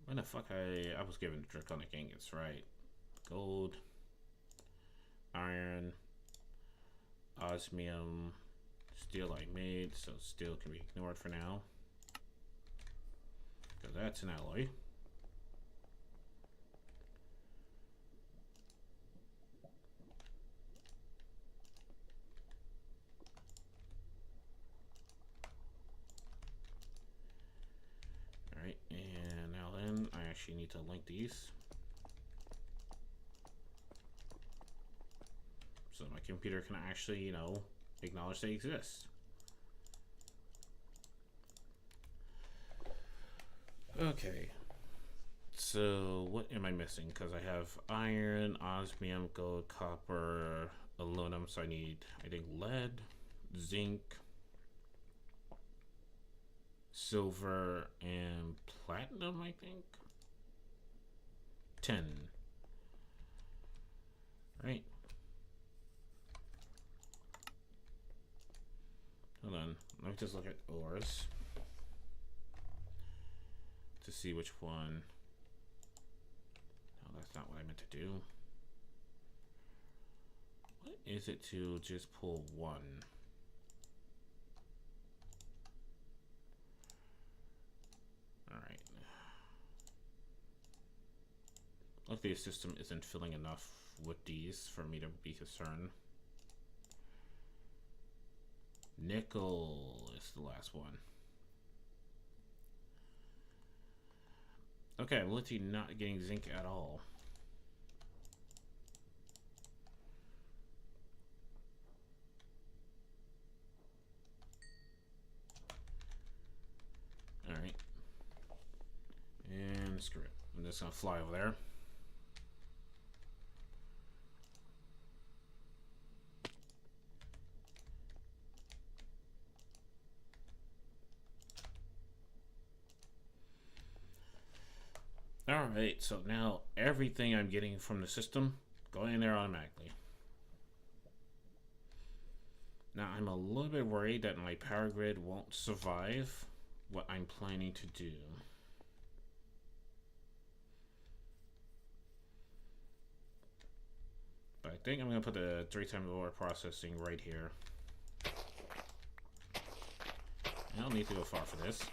When the fuck I was given draconic ingots, right? Gold, iron, osmium, steel I made, so steel can be ignored for now. Because that's an alloy. Alright, and now then, I actually need to link these. So my computer can actually, you know, acknowledge they exist. Okay. So what am I missing? Because I have iron, osmium, gold, copper, aluminum. So I need, I think, lead, zinc, silver, and platinum, I think. 10. Right. Hold on. Let me just look at ores to see which one. No, that's not what I meant to do. What is it to just pull one? Alright. Luckily the system isn't filling enough with these for me to be concerned. Nickel is the last one. Okay, I'm literally not getting zinc at all. Alright. And screw it. I'm just gonna fly over there. Alright, so now everything I'm getting from the system, going in there automatically. Now I'm a little bit worried that my power grid won't survive what I'm planning to do. But I think I'm going to put the 3-time lower processing right here. I don't need to go far for this.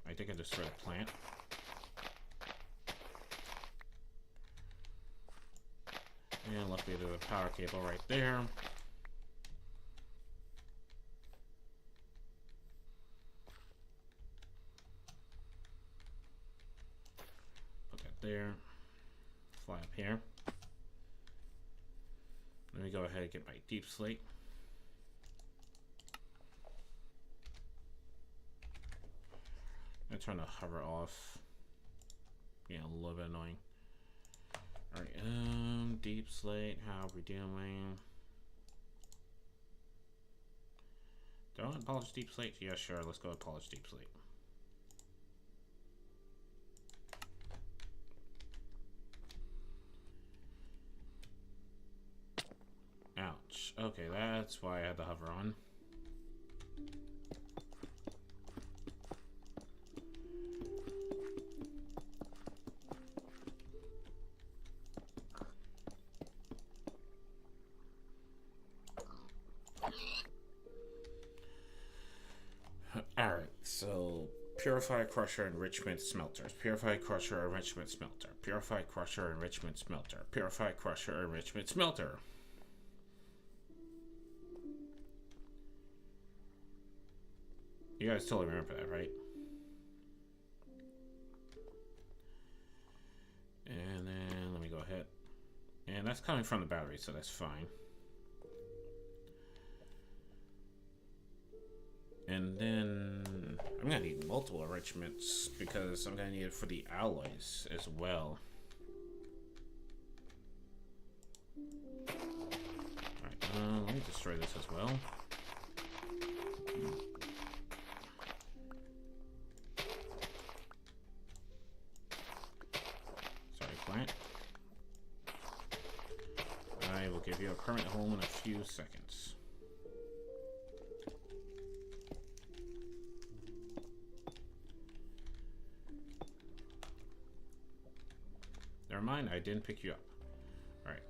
I think I destroyed a plant. And luckily there's a power cable right there. Put that there. Fly up here. Let me go ahead and get my deep slate. I'm trying to hover off. Yeah, a little bit annoying. Alright, deep slate, how are we doing? Do I want to polish deep slate? Yeah, sure, let's go with polish deep slate. Ouch. Okay, that's why I had the hover on. Alright, so purify, crusher, enrichment, smelters. Purify, crusher, enrichment, smelter. Purify, crusher, enrichment, smelter. Purify, crusher, enrichment, smelter. You guys totally remember that, right? And that's coming from the battery, so that's fine. And then I'm gonna need multiple enrichments because I'm gonna need it for the alloys as well. Alright, let me destroy this as well. Sorry, plant. I will give you a permanent home in a few seconds. Never mind, I didn't pick you up. Alright.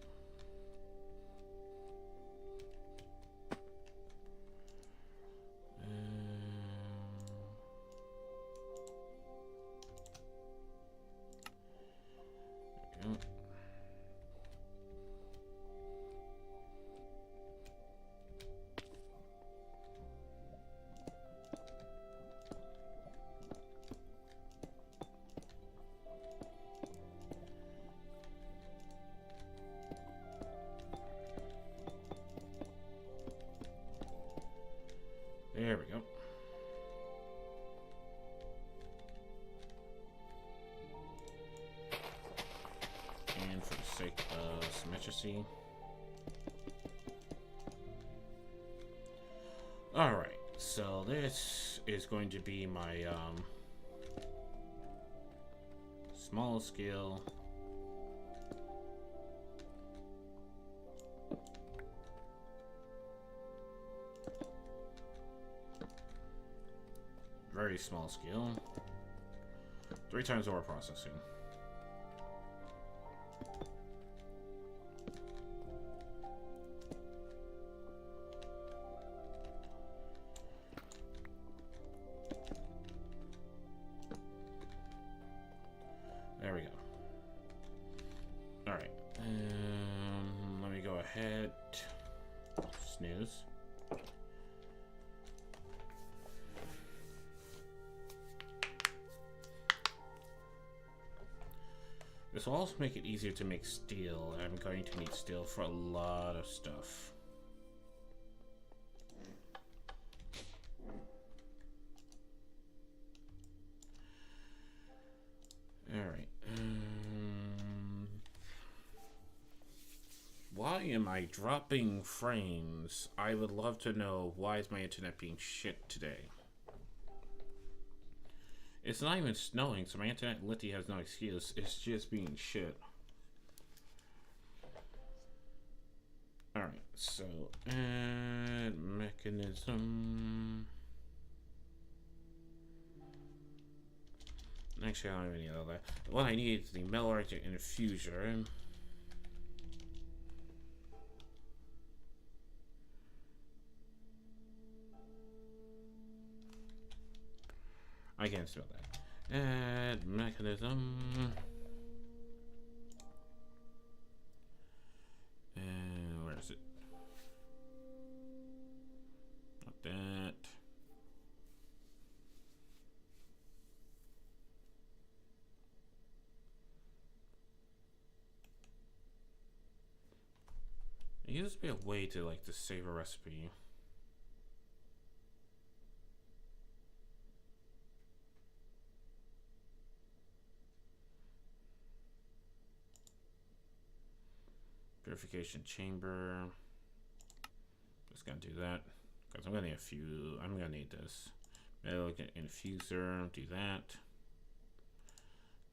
There we go. And for the sake of symmetry. Alright, so this is going to be my small scale. Very small scale. 3 times ore processing. There we go. Alright. Let me go ahead. Snooze. This will also make it easier to make steel. I'm going to need steel for a lot of stuff. Alright. Why am I dropping frames? I would love to know why is my internet being shit today. It's not even snowing, so my internet literally has no excuse. It's just being shit. Alright, so add mechanism. Actually, I don't even need all that. What I need is the metal reactor infuser. I can't spell that. Add mechanism. And where is it? Not that. It used to be a way to like to save a recipe. Purification chamber. Just gonna do that because I'm gonna need a few. I'm gonna need this metal infuser. Do that.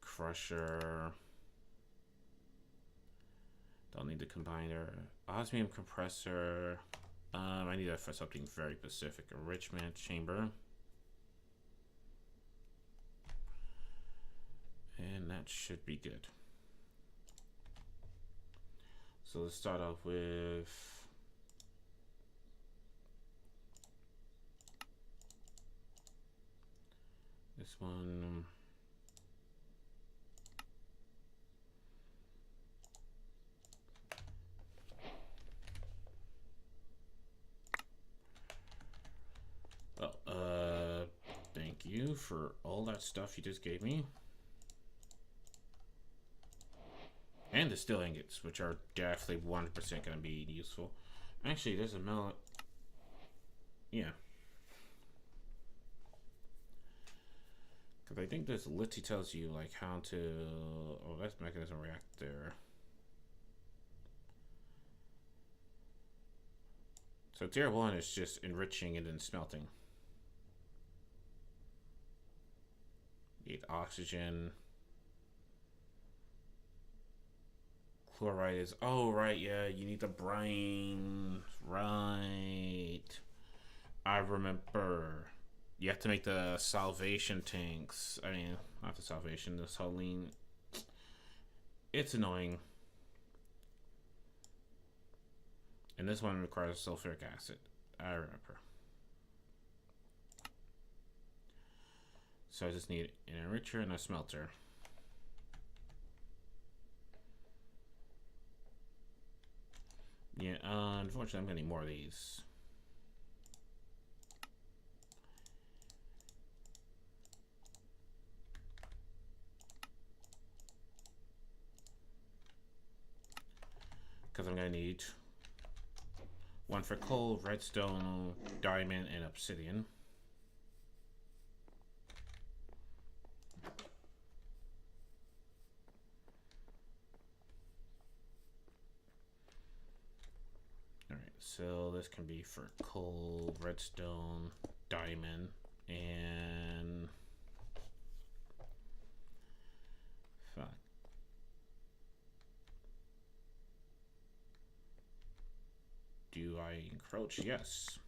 Crusher. Don't need the combiner. Osmium compressor. I need that for something very specific. Enrichment chamber. And that should be good. So let's start off with this one. Oh, thank you for all that stuff you just gave me. And the steel ingots, which are definitely 100% going to be useful. Actually, there's a mill. Yeah. Because I think this literally tells you, like, how to... Oh, that's mechanism reactor. So tier 1 is just enriching and then smelting. Need oxygen. Chloride is... Oh, right, yeah. You need the brine. Right. I remember. You have to make the salvation tanks. I mean, not the salvation, the saline. It's annoying. And this one requires sulfuric acid. I remember. So I just need an enricher and a smelter. Yeah, unfortunately I'm gonna need more of these. Because I'm gonna need one for coal, redstone, diamond, and obsidian. Alright, so this can be for coal, redstone, diamond, and... Fuck. Do I encroach? Yes.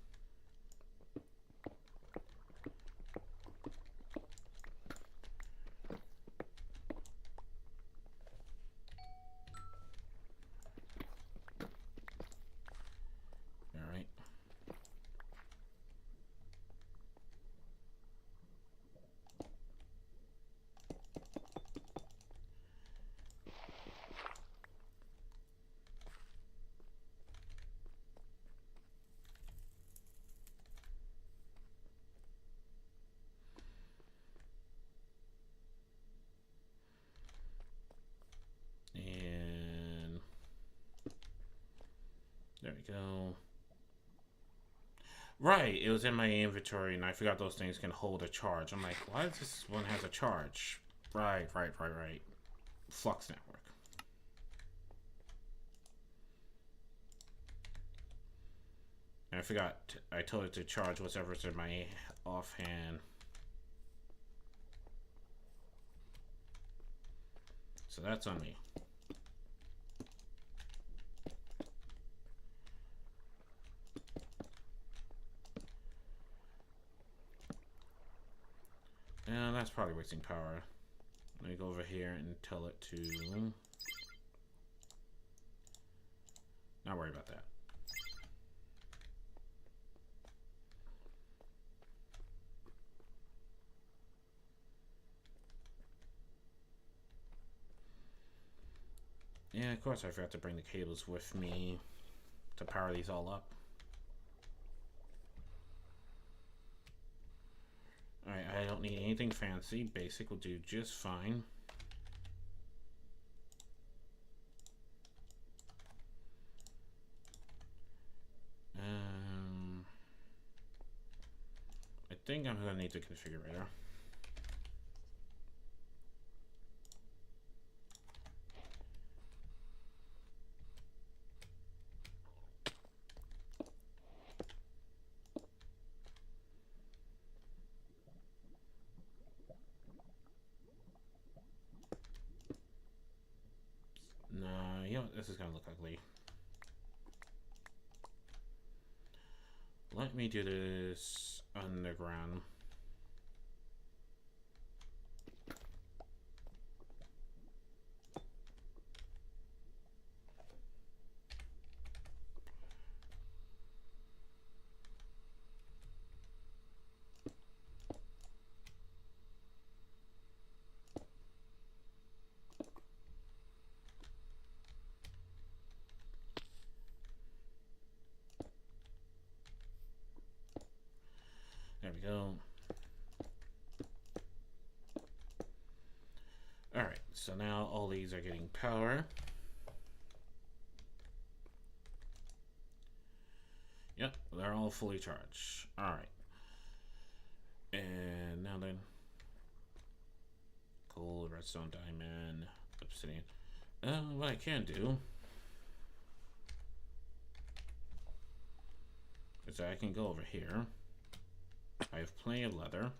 Alright. And there we go. Right, it was in my inventory and I forgot those things can hold a charge. I'm like, why does this one has a charge? Right. Flux network. And I forgot, I told it to charge whatever's in my offhand. So that's on me. And that's probably wasting power. Let me go over here and tell it to... Not worry about that. Yeah, of course I forgot to bring the cables with me to power these all up. Alright, I don't need anything fancy. Basic will do just fine. I think I'm going to need the configurator. No, you know what? This is going to look ugly. Let me do this underground. There we go. Alright, so now all these are getting power. they're all fully charged. Alright. And now then. Gold, redstone, diamond, obsidian. What I can do is I can go over here. I have plenty of leather.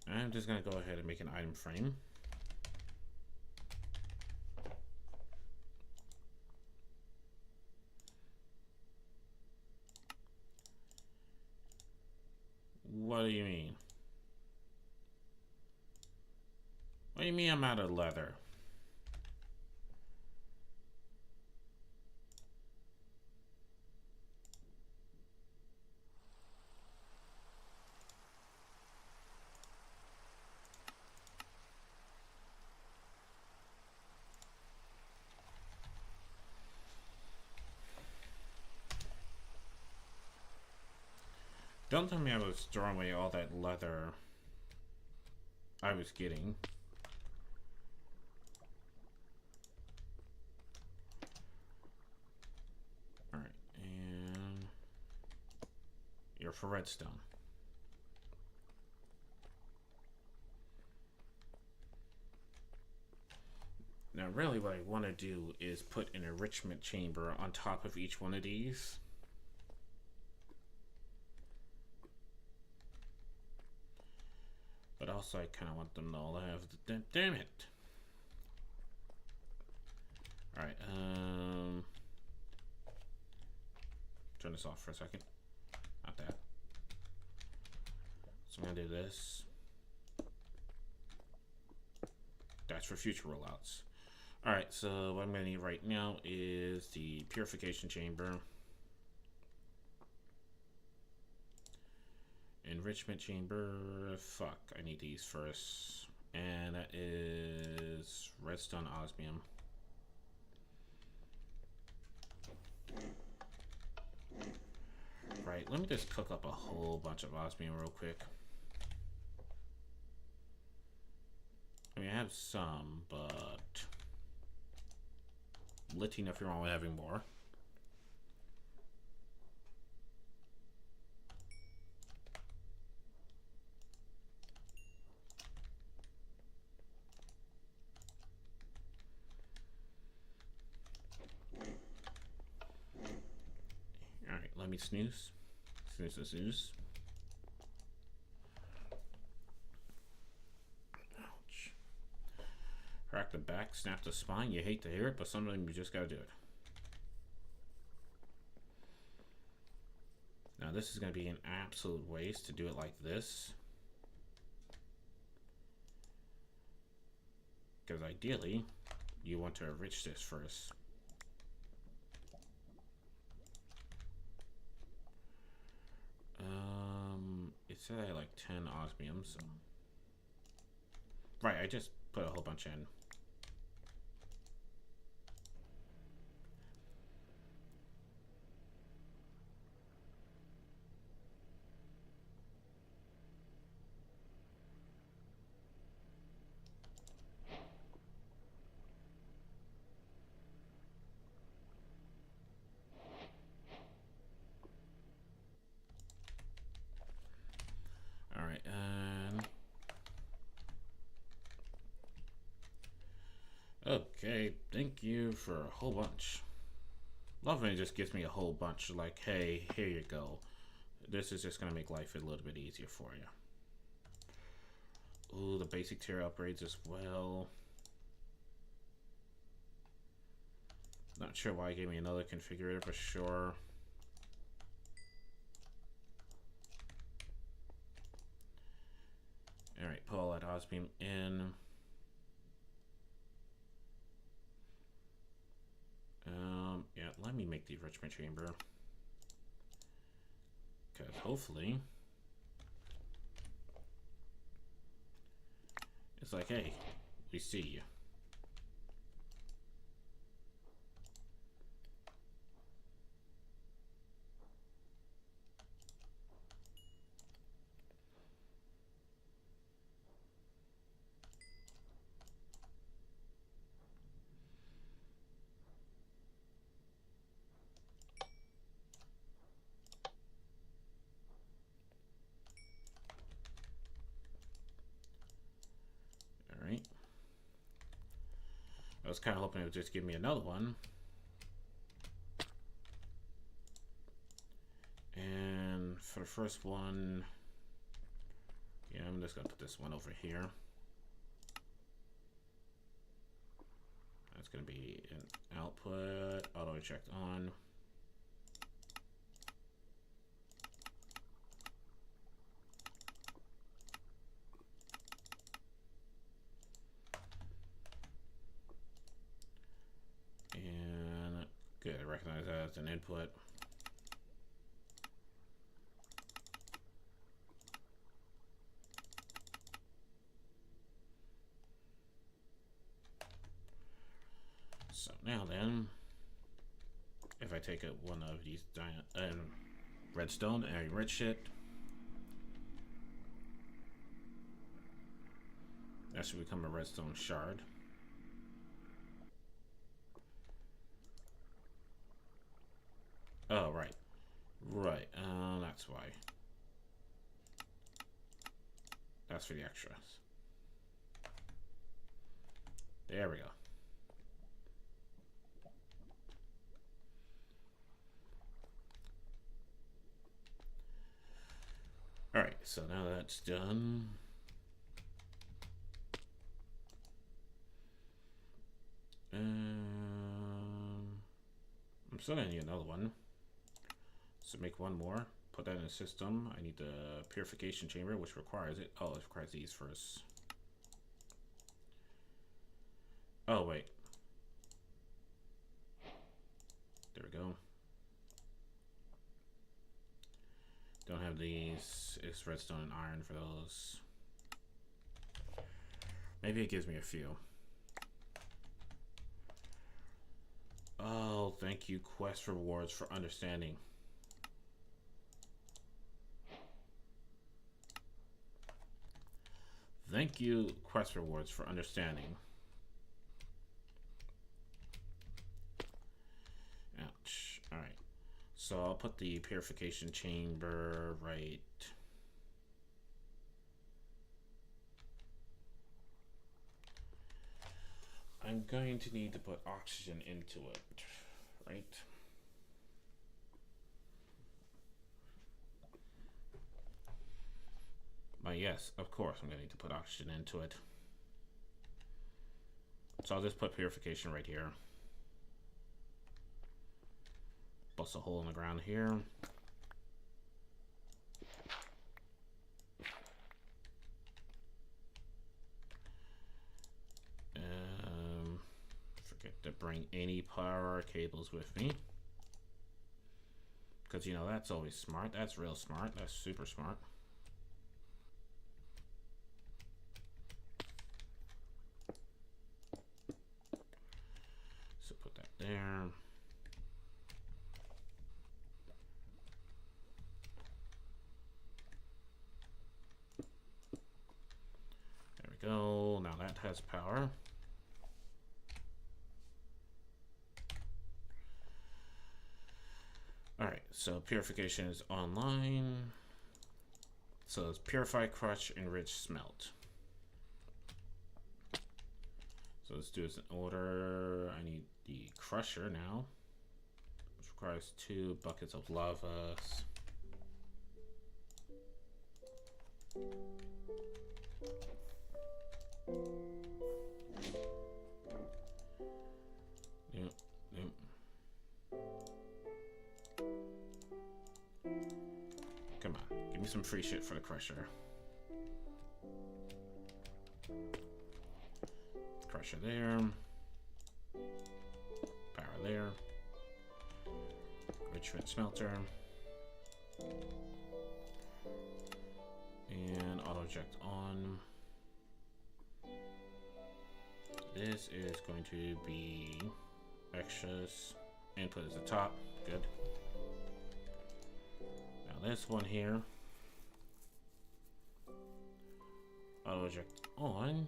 I'm just gonna go ahead and make an item frame. What do you mean? What do you mean I'm out of leather? Don't tell me I was throwing away all that leather I was getting. Alright, and you're for redstone. Now really what I want to do is put an enrichment chamber on top of each one of these. But also I kind of want them to all have the... Damn it! Alright, turn this off for a second. Not that. So I'm gonna do this. That's for future rollouts. Alright, so what I'm gonna need right now is the purification chamber. Enrichment chamber. Fuck, I need these first. And that is redstone osmium. Right, let me just cook up a whole bunch of osmium real quick. I mean, I have some, but litty nothing wrong with having more. Alright, let me snooze. Snooze and snooze. Ouch. Crack the back, snap the spine. You hate to hear it, but sometimes you just gotta do it. Now this is gonna be an absolute waste to do it like this. Because ideally, you want to enrich this first. It said I had like 10 osmium, so... Right, I just put a whole bunch in. Alright, okay, thank you for a whole bunch. Love when it just gives me a whole bunch, like, hey, here you go. This is just gonna make life a little bit easier for you. Ooh, the basic tier upgrades as well. Not sure why it gave me another configurator, for sure. Alright, put all that osmium in. Yeah, let me make the enrichment chamber. Because hopefully... It's like, hey, we see you. was kind of hoping it would just give me another one. And for the first one, yeah, I'm just gonna put this one over here. That's gonna be an output, auto eject on. And good, I recognize that as an input. So now then, if I take one of these redstone and I enrich it, that should become a redstone shard. Oh, right. Right, that's why. That's for the extras. There we go. Alright, so now that's done. I'm still gonna need another one. So make one more. Put that in the system. I need the purification chamber, which requires it. Oh, it requires these first. Oh, wait. There we go. Don't have these. It's redstone and iron for those. Maybe it gives me a few. Oh, thank you, quest rewards for understanding. Thank you, quest rewards for understanding. Ouch. Alright. So I'll put the purification chamber right. I'm going to need to put oxygen into it, right? But yes, of course, I'm going to need to put oxygen into it. So I'll just put purification right here. Bust a hole in the ground here. Forget to bring any power cables with me. Because, you know, that's always smart. That's real smart. That's super smart. So put that there. There we go. Now that has power. Alright, so purification is online. So it's purify, crush, enrich, smelt. So let's do this in order. I need the crusher now, which requires 2 buckets of lava. Yep, yep. Come on, give me some free shit for the crusher. Crusher there. Power there. Enrichment smelter. And auto eject on. This is going to be extras. Input is the top. Good. Now this one here. Auto eject on.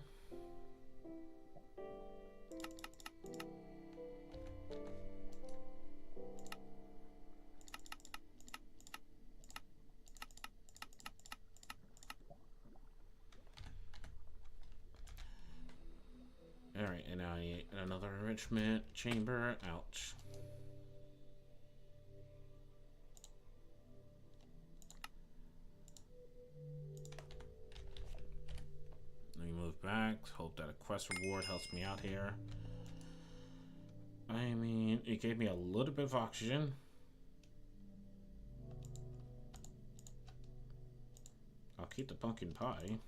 Alright, and now I need another enrichment chamber. Ouch. Let me move back. Hope that a quest reward helps me out here. I mean, it gave me a little bit of oxygen. I'll keep the pumpkin pie.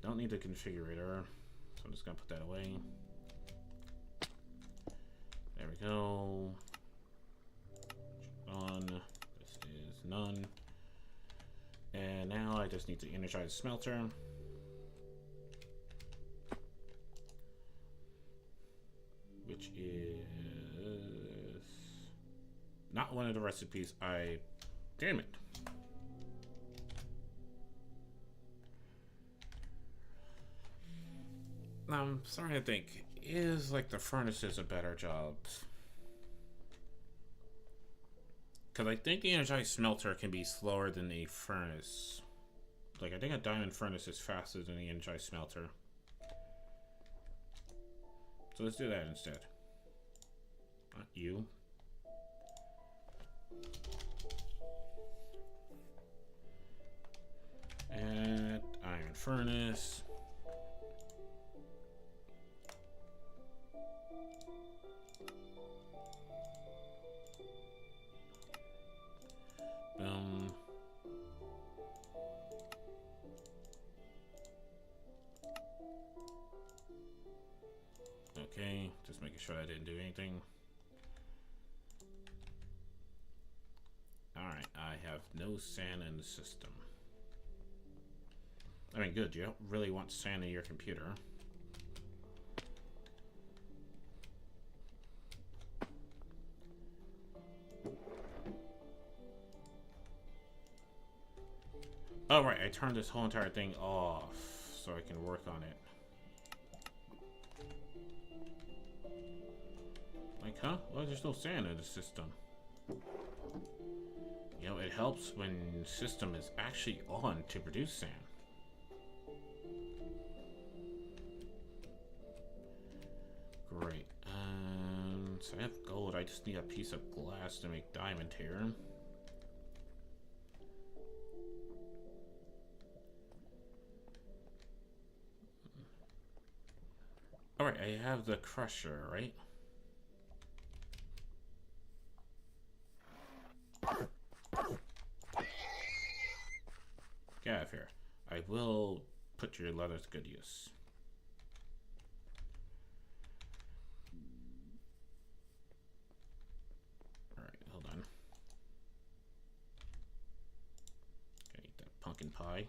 Don't need the configurator, so I'm just gonna put that away. There we go. None. This is none. And now I just need to energize the smelter. Which is not one of the recipes I... Damn it. I'm starting to think, is like the furnaces a better job? Because I think the energized smelter can be slower than the furnace. Like, I think a diamond furnace is faster than the energized smelter. So let's do that instead. Not you. And iron furnace. Boom. Okay, just making sure I didn't do anything. Alright, I have no sand in the system. I mean, good, you don't really want sand in your computer. Oh, right, I turned this whole entire thing off so I can work on it. Like, huh? Well, there's no sand in the system. You know, it helps when the system is actually on to produce sand. Great. So I have gold. I just need a piece of glass to make diamond here. Alright, I have the crusher, right? Get out of here. I will put your leather to good use. Alright, hold on. Gotta eat that pumpkin pie.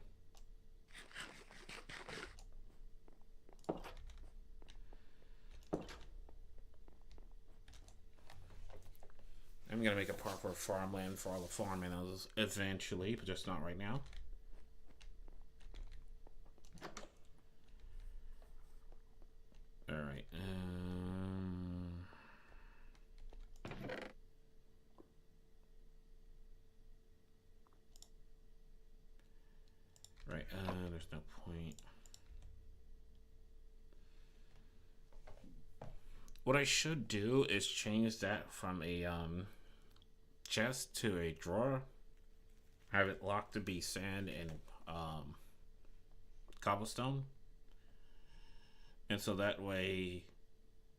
I'm gonna make a parkour farmland for all the farm animals eventually, but just not right now. Alright, right, there's no point. What I should do is change that from a chest to a drawer. Have it locked to be sand and cobblestone. And so that way,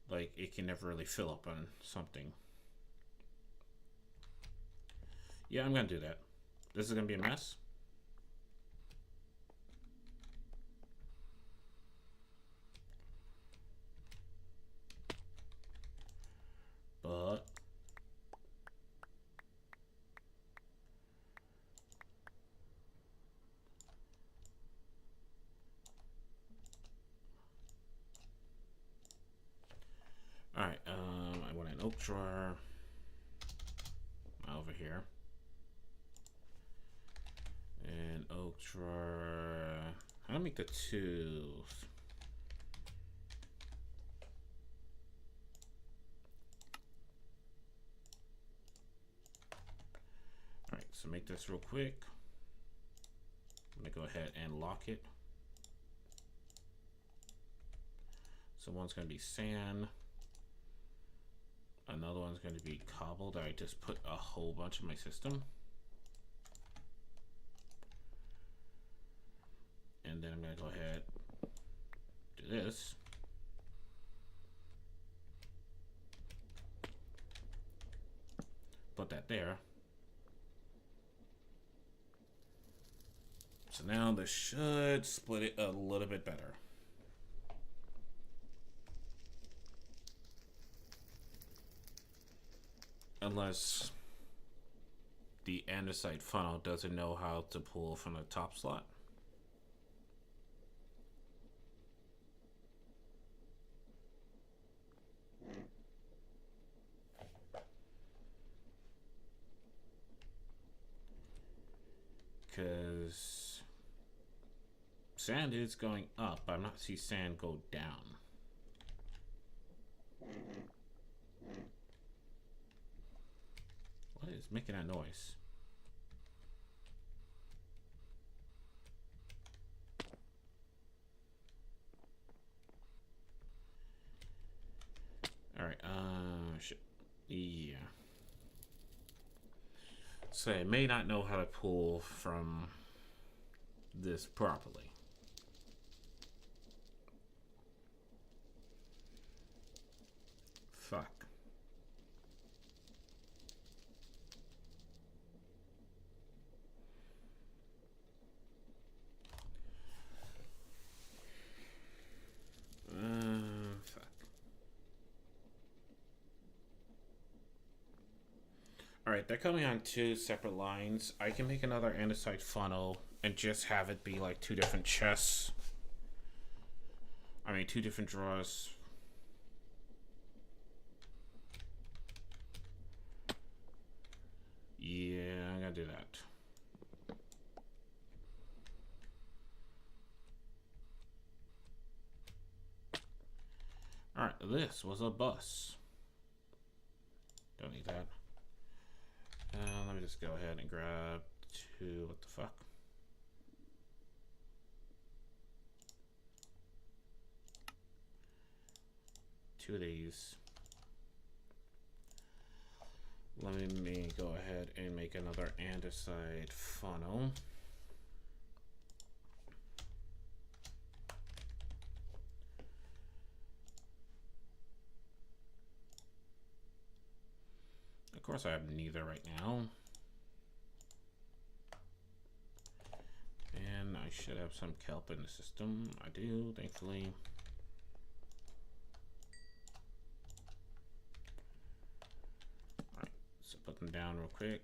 like, it can never really fill up on something. Yeah, I'm gonna do that. This is gonna be a mess. But alright, I want an oak drawer over here. And oak drawer. How do I make the tools? Alright, so make this real quick. I'm gonna go ahead and lock it. So one's going to be sand. Another one's going to be cobble that I just put a whole bunch in my system. And then I'm going to go ahead, do this. Put that there. So now this should split it a little bit better. Unless the andesite funnel doesn't know how to pull from the top slot. Because sand is going up, but I'm not seeing sand go down. What is making that noise? Alright, shit. Yeah. So I may not know how to pull from this properly. Fuck. Fuck. Alright, they're coming on two separate lines. I can make another andesite funnel and just have it be like two different chests. I mean, two different drawers. Yeah, I'm gonna do that. Alright, this was a bus. Don't need that. Let me just go ahead and grab two. What the fuck? Two of these. Let me go ahead and make another andesite funnel. Of course, I have neither right now. And I should have some kelp in the system. I do, thankfully. Alright, so put them down real quick.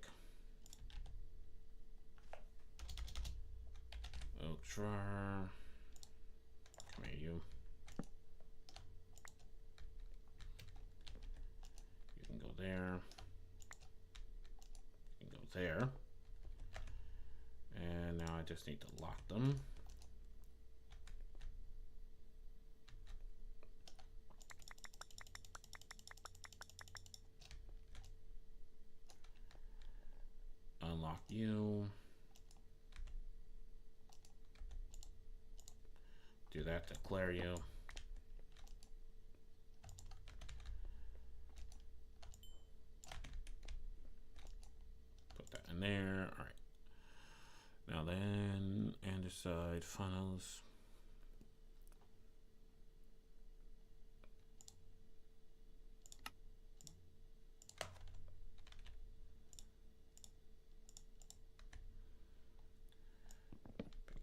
Oak drawer. Come here, you. You can go there. There, and now I just need to lock them. Unlock you. Do that to clear you. There. All right. Now then, andesite funnels.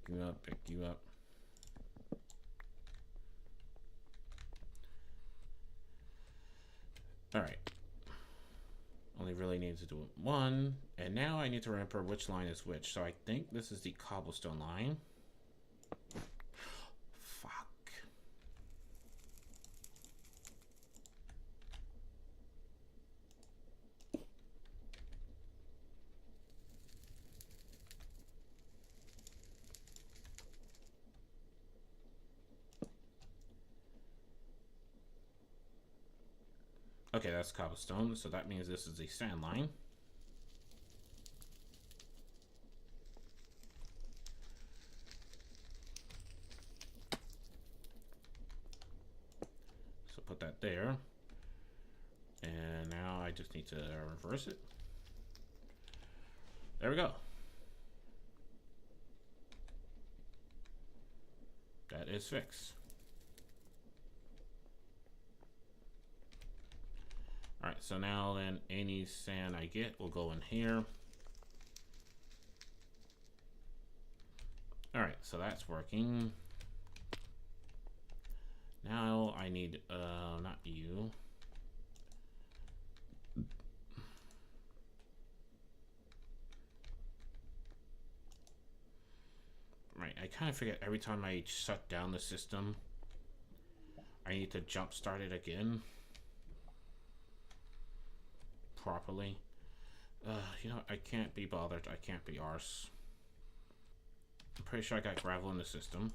Pick you up, pick you up. All right. Only really need to do one, and now I need to remember which line is which. So I think this is the cobblestone line. Fuck. Okay, that's cobblestone, so that means this is the sand line. put that there. And now I just need to reverse it. There we go. That is fixed. Alright, so now then any sand I get will go in here. Alright, so that's working. Now I need, not you. Right, I kind of forget every time I shut down the system, I need to jump start it again. Properly. You know, I can't be bothered. I can't be arse. I'm pretty sure I got gravel in the system.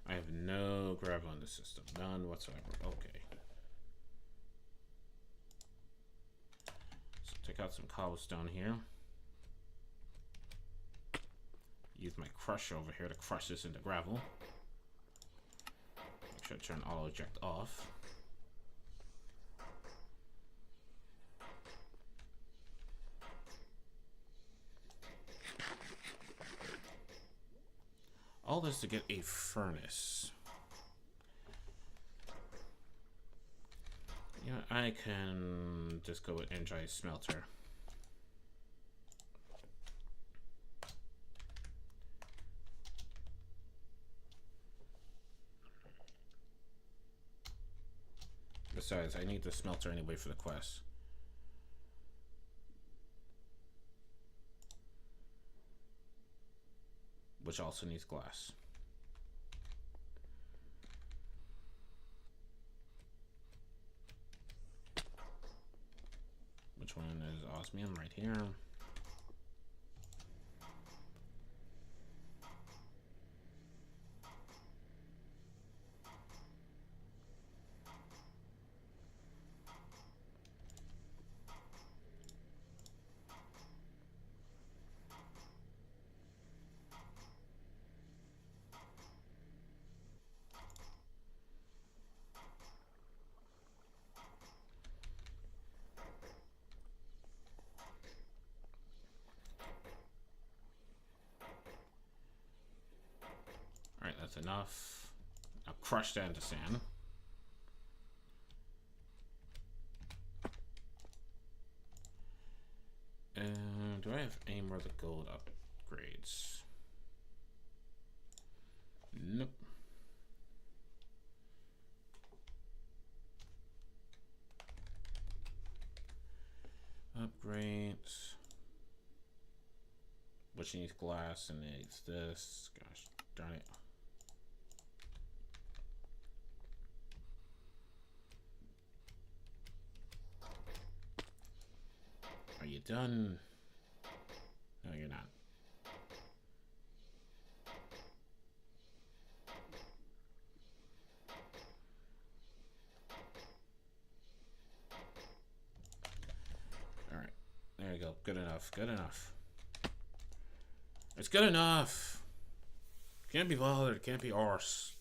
I have no gravel in the system. None whatsoever. Okay. So take out some cobblestone here. Use my crush over here to crush this into gravel. Make sure I turn auto eject off. All this to get a furnace. Yeah, I can just go with energized smelter. Besides, I need the smelter anyway for the quest. Which also needs glass. Which one is osmium? Right here. Alright, that's enough. I'll crush that into sand. And do I have any more of the gold upgrades? Nope. Upgrades. Which needs glass and needs this. Gosh darn it. Are you done? No, you're not. All right, there you go. Good enough. Good enough. It's good enough. Can't be bothered. Can't be arse.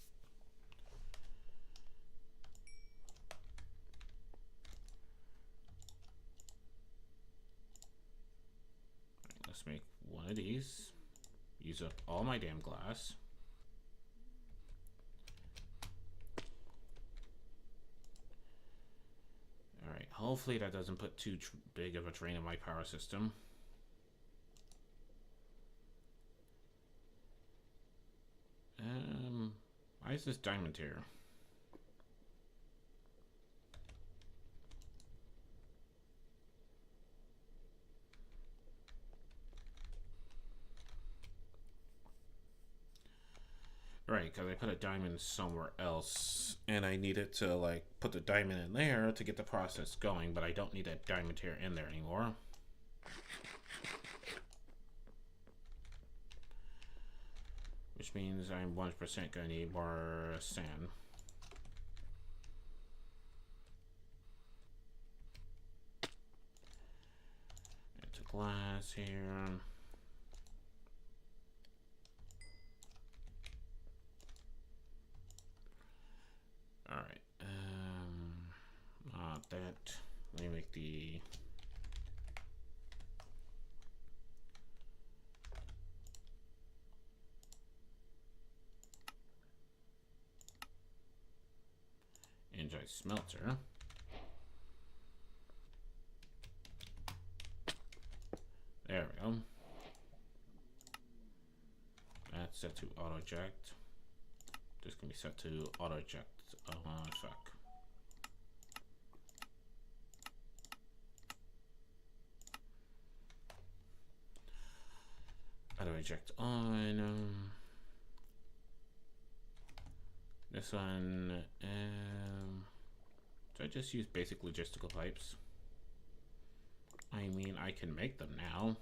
Let's make one of these. Use up all my damn glass. Alright, hopefully that doesn't put too big of a drain on my power system. Why is this diamond here? Right, because I put a diamond somewhere else, and I needed to, like, put the diamond in there to get the process going, but I don't need that diamond here in there anymore. Which means I'm 1% going to need more sand. Into glass here. Let me make the... Energized smelter. There we go. That's set to auto eject. This can be set to auto eject. Fuck. Auto eject on. This one. So I just use basic logistical pipes. I mean, I can make them now.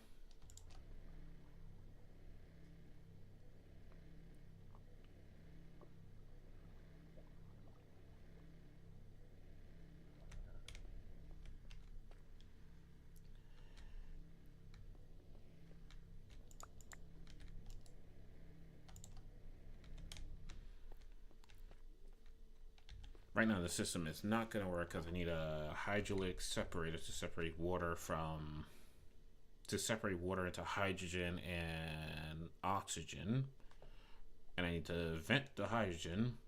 Right now the system is not going to work because I need a hydraulic separator to separate water from... to separate water into hydrogen and oxygen. And I need to vent the hydrogen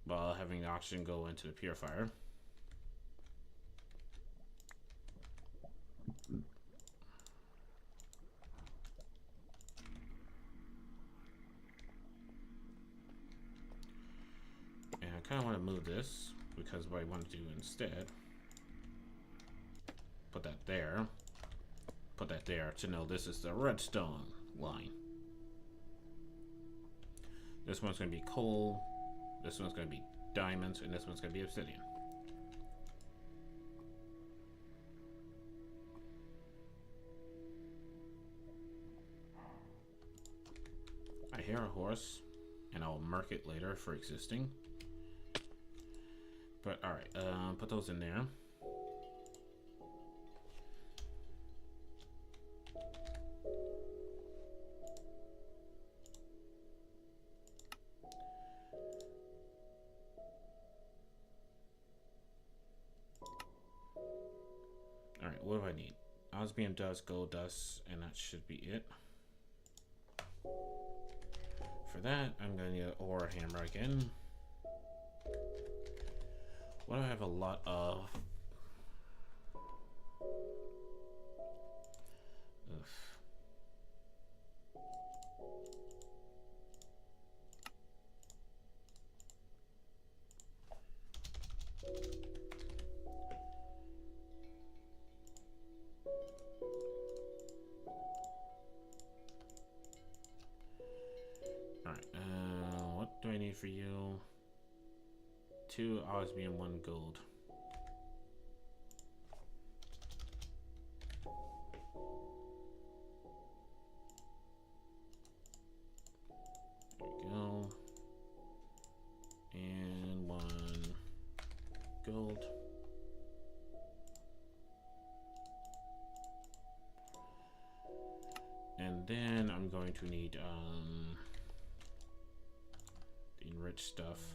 while having the oxygen go into the purifier. And I kind of want to move this because what I want to do instead, put that there to know this is the redstone line. This one's going to be coal, this one's going to be diamonds, and this one's going to be obsidian. I hear a horse, and I'll mark it later for existing. But alright, put those in there. Alright, what do I need? Osmium dust, gold dust, and that should be it. For that, I'm gonna need an ore hammer again. What do I have a lot of? Ugh. Alright, what do I need for you? 2 osmium, 1 gold. There we go. And 1 gold. And then I'm going to need the enriched stuff.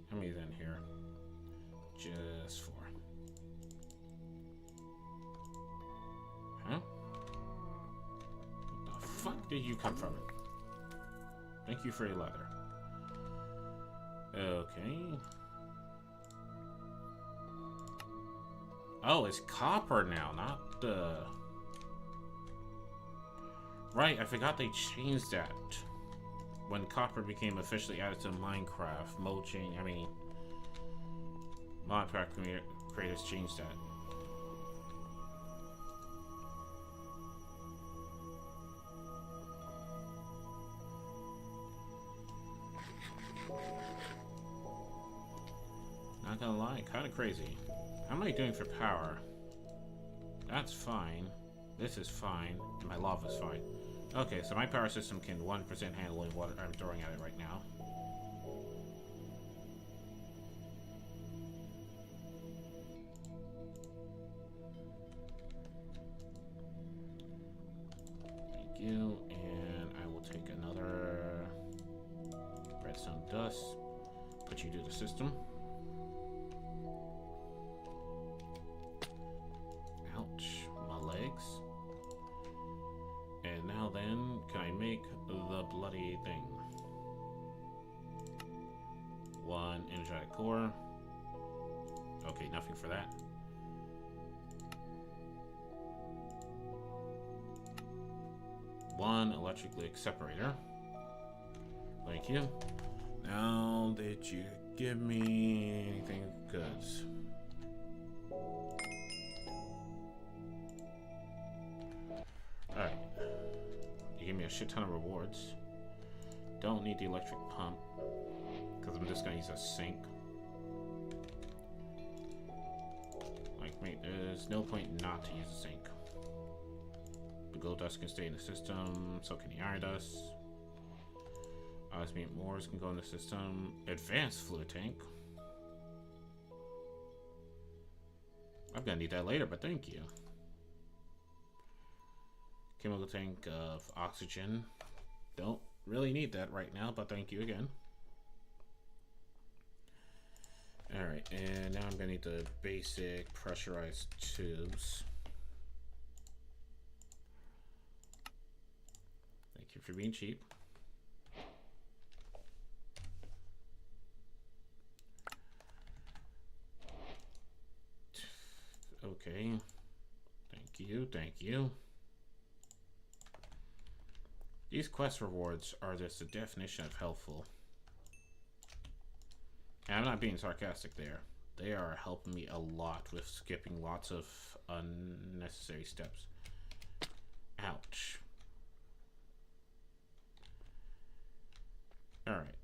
How many is in here? Just 4. Huh? What the fuck did you come from? Thank you for your leather. Okay. Oh, it's copper now, not the... Right, I forgot they changed that. When copper became officially added to Minecraft, mod pack creators changed that. Not gonna lie, kind of crazy. How am I doing for power? That's fine. This is fine. And my lava's fine. Okay, so my power system can 1% handle what I'm throwing at it right now. Thank you. And I will take another redstone dust. Put you to the system. Ouch. My legs. And now then, can I make the bloody thing? One energetic core. Okay, nothing for that. One electric link separator. Thank you. Now, did you give me anything good? Alright. You gave me a shit ton of rewards. Don't need the electric pump, because I'm just gonna use a sink. Like, mate, there's no point not to use a sink. The gold dust can stay in the system, so can the iron dust. Osmium ores can go in the system. Advanced fluid tank. I'm gonna need that later, but thank you. Chemical tank of oxygen. Don't really need that right now, but thank you again. Alright, and now I'm gonna need the basic pressurized tubes. Thank you for being cheap. Okay. Thank you, thank you. These quest rewards are just the definition of helpful. And I'm not being sarcastic there. They are helping me a lot with skipping lots of unnecessary steps. Ouch. Alright,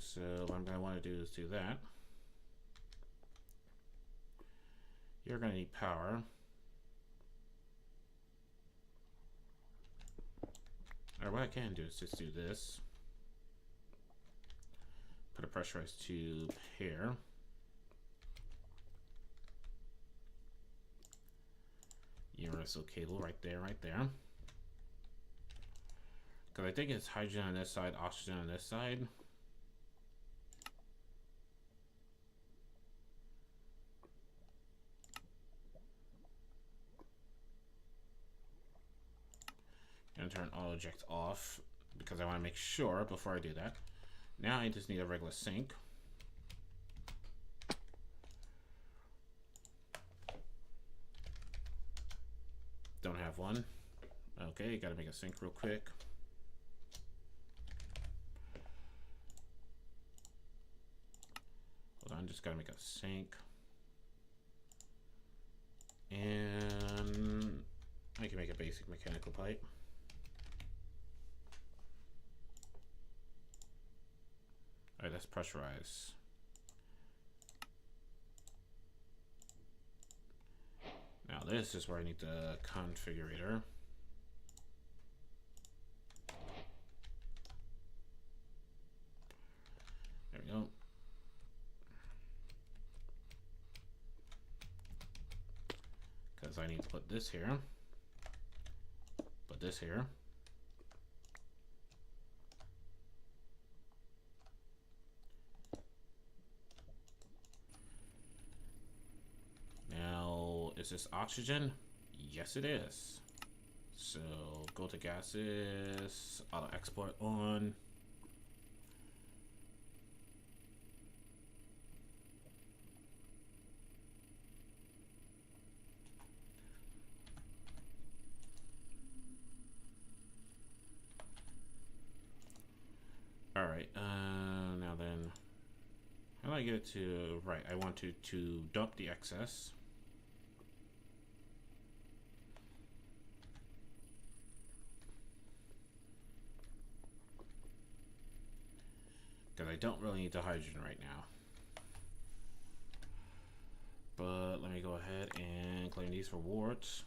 so what I'm gonna want to do is do that. You're gonna need power. Or what I can do is just do this. Put a pressurized tube here. Universal cable right there, right there. Because I think it's hydrogen on this side, oxygen on this side. And turn auto eject off because I want to make sure before I do that. Now I just need a regular sink. Don't have one. Okay, gotta make a sink real quick. Hold on, just gotta make a sink. And I can make a basic mechanical pipe. Alright, let's pressurize. Now this is where I need the configurator. There we go. Because I need to put this here. Put this here. Is this oxygen? Yes, it is. So go to gases, auto export on. All right, now then, how do I get it to, right, I want to dump the excess. Because I don't really need the hydrogen right now. But let me go ahead and claim these rewards.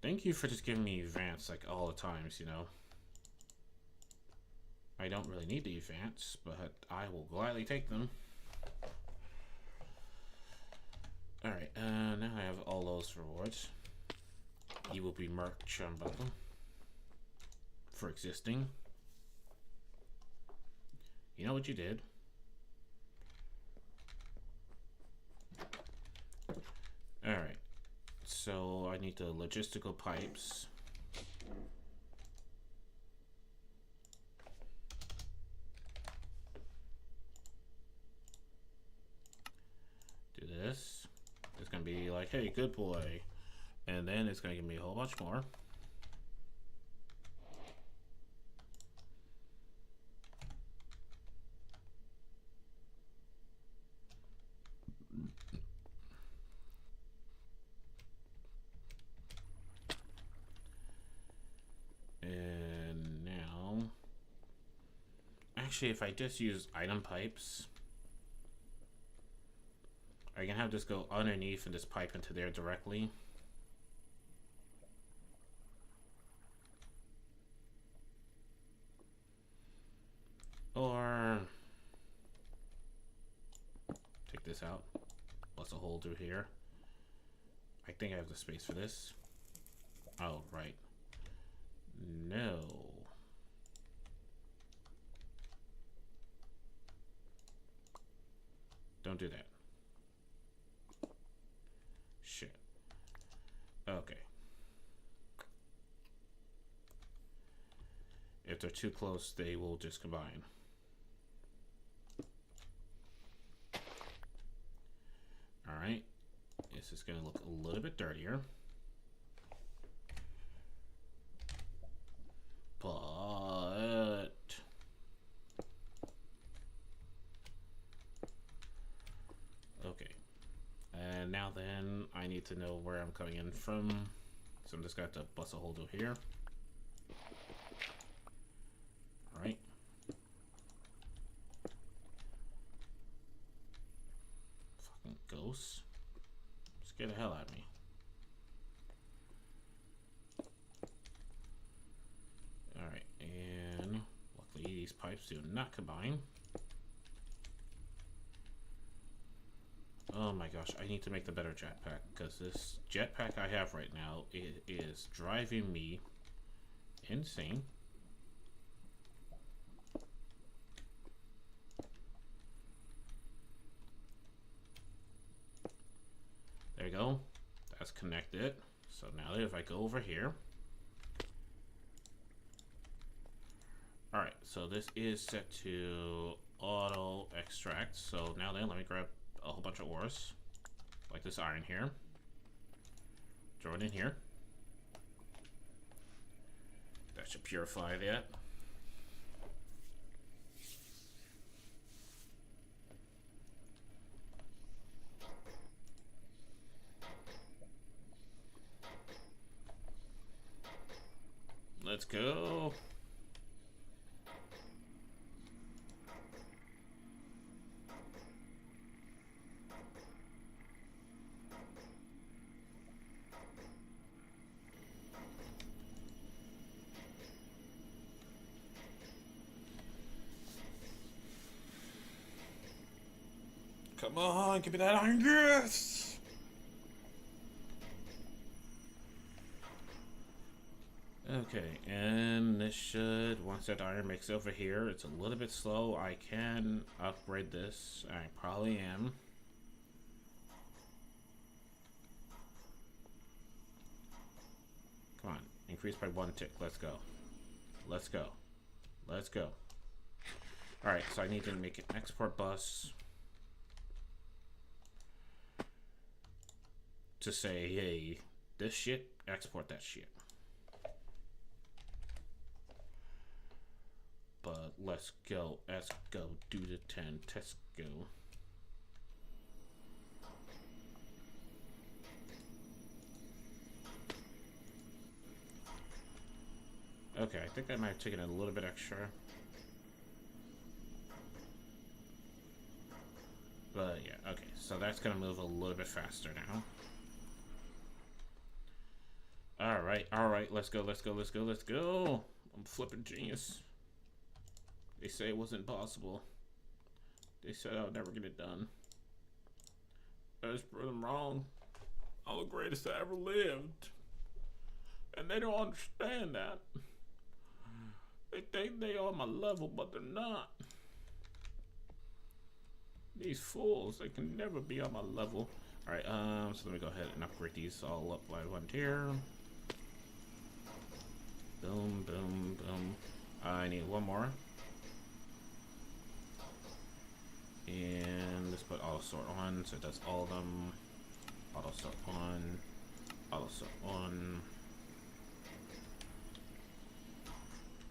Thank you for just giving me advance like all the times, you know. I don't really need the advance, but I will gladly take them. Alright, now I have all those rewards. You will be merch on bundle for existing. You know what you did? Alright. So I need the logistical pipes. Do this. It's gonna be like, hey, good boy. And then it's gonna give me a whole bunch more. And now, actually, if I just use item pipes, I can have this go underneath and just pipe into there directly. Or take this out. What's a hole through here? I think I have the space for this. Oh, right. No. Don't do that. Shit. Okay. If they're too close, they will just combine. Alright. This is going to look a little bit dirtier. But okay. And now then I need to know where I'm coming in from. So I'm just going to have to bust a hole through here. Alright. Fucking ghosts. Scare the hell out of me. Alright, and luckily these pipes do not combine. Oh my gosh, I need to make the better jetpack, because this jetpack I have right now is driving me insane. There you go. That's connected. So now if I go over here. Alright, so this is set to auto extract. So now then let me grab a whole bunch of ores. Like this iron here. Throw it in here. That should purify that. Let's go. Come on, give me that iron. Yes! Okay, and this should, once that iron makes it over here, it's a little bit slow. I can upgrade this. I probably am. Come on, increase by 1 tick. Let's go. Let's go. Let's go. Alright, so I need to make an export bus to say, hey, this shit, export that shit. But let's go, do the 10, let's go. Okay, I think I might have taken a little bit extra. But yeah, okay, so that's gonna move a little bit faster now. Alright, let's go. I'm flipping genius. They say it wasn't possible. They said I would never get it done. I just proved them wrong. I'm the greatest that ever lived. And they don't understand that. They think they are on my level, but they're not. These fools, they can never be on my level. Alright, so let me go ahead and upgrade these all up by one tier. Boom, boom, boom. I need one more. And let's put auto sort on, so it does all of them. Auto sort on. Auto sort on.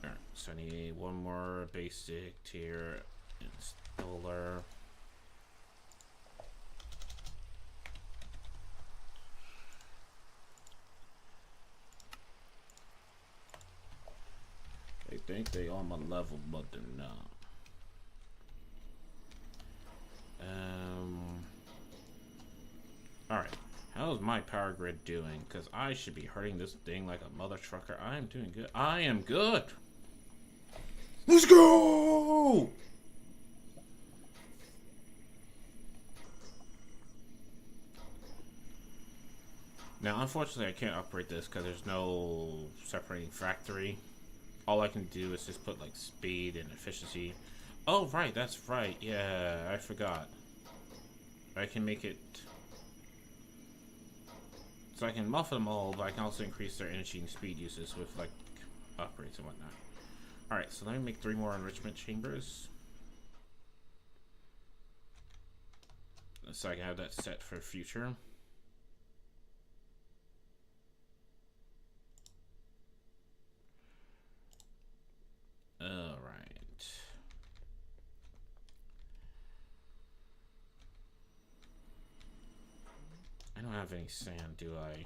Alright, so I need one more basic tier installer. They think they on my level, but they're not. Alright, how's my power grid doing? Because I should be hurting this thing like a mother trucker. I am doing good. I am good! Let's go! Now, unfortunately, I can't upgrade this because there's no separating factory. All I can do is just put, like, speed and efficiency. Oh, right, that's right. Yeah, I forgot. I can make it... So I can muffle them all, but I can also increase their energy and speed uses with, like, upgrades and whatnot. Alright, so let me make 3 more enrichment chambers. So I can have that set for future. Alright. I don't have any sand, do I?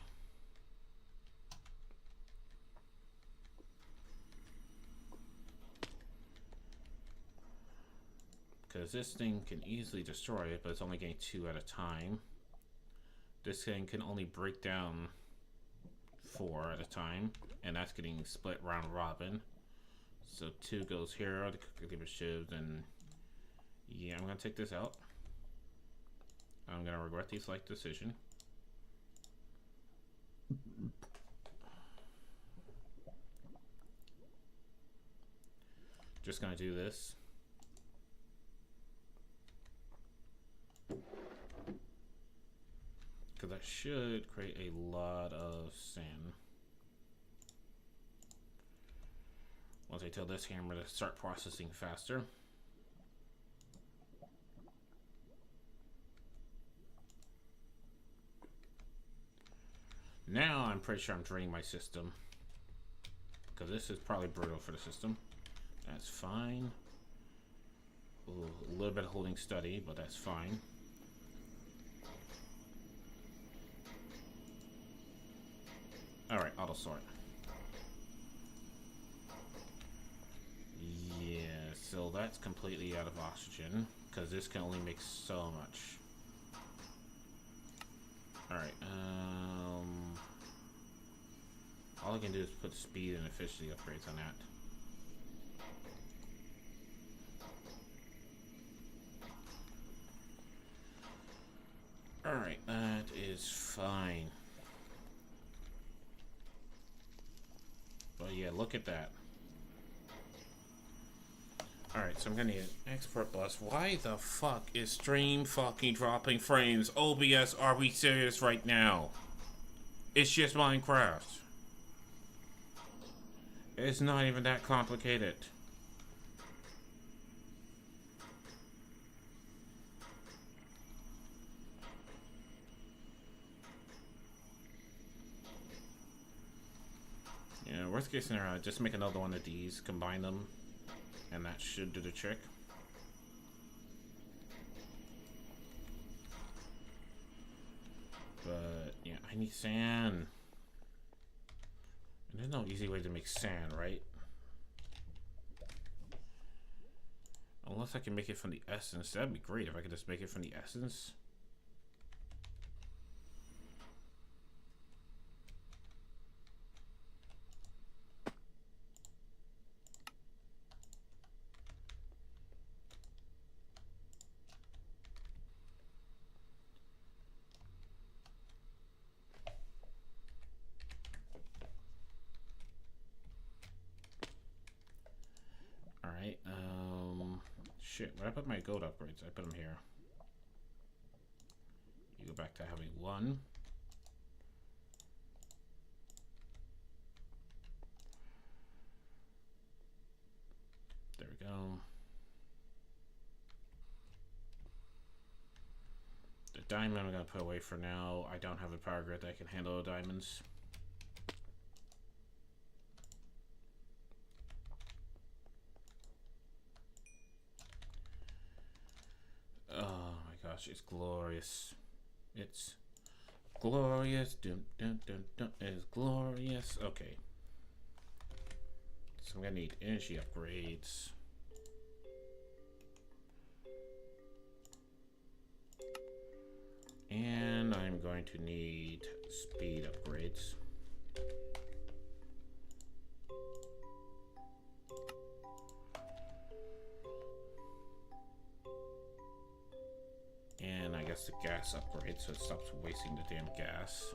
Because this thing can easily destroy it, but it's only getting 2 at a time. This thing can only break down 4 at a time, and that's getting split round robin. So 2 goes here, the cookie shivs, and yeah, I'm gonna take this out. I'm gonna regret this like decision. Just gonna do this. Because that should create a lot of sand. Once I tell this hammer to start processing faster. Now I'm pretty sure I'm draining my system. Because this is probably brutal for the system. That's fine. Ooh, a little bit of holding steady, but that's fine. Alright, auto sort. Yeah, so that's completely out of oxygen, because this can only make so much. Alright, all I can do is put speed and efficiency upgrades on that. Alright, that is fine. But yeah, look at that. Alright, so I'm gonna need an export bus. Why the fuck is stream fucking dropping frames? OBS, are we serious right now? It's just Minecraft. It's not even that complicated. Yeah, worst case scenario, just make another one of these, combine them, and that should do the trick. But, yeah, I need sand. And there's no easy way to make sand, right? Unless I can make it from the essence. That'd be great if I could just make it from the essence. shit. Where I put my gold upgrades? I put them here. You go back to having 1. There we go. The diamond I'm going to put away for now. I don't have a power grid that can handle the diamonds. Oh my gosh, it's glorious. It's glorious. Dun, dun, dun, dun. It's glorious. Okay. So I'm going to need energy upgrades. And I'm going to need speed upgrades. And I guess the gas upgrade so it stops wasting the damn gas.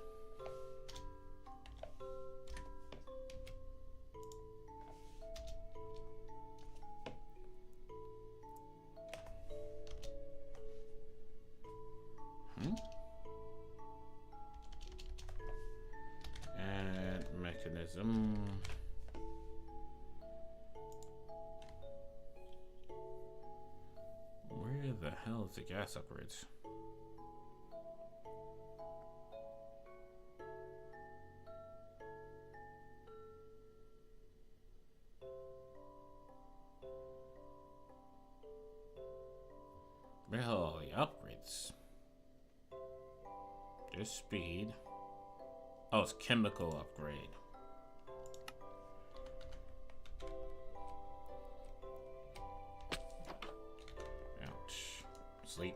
And mechanism. Where the hell is the gas upgrades? Where the hell are the upgrades? There's speed. Oh, it's chemical upgrade. Ouch. Sleep.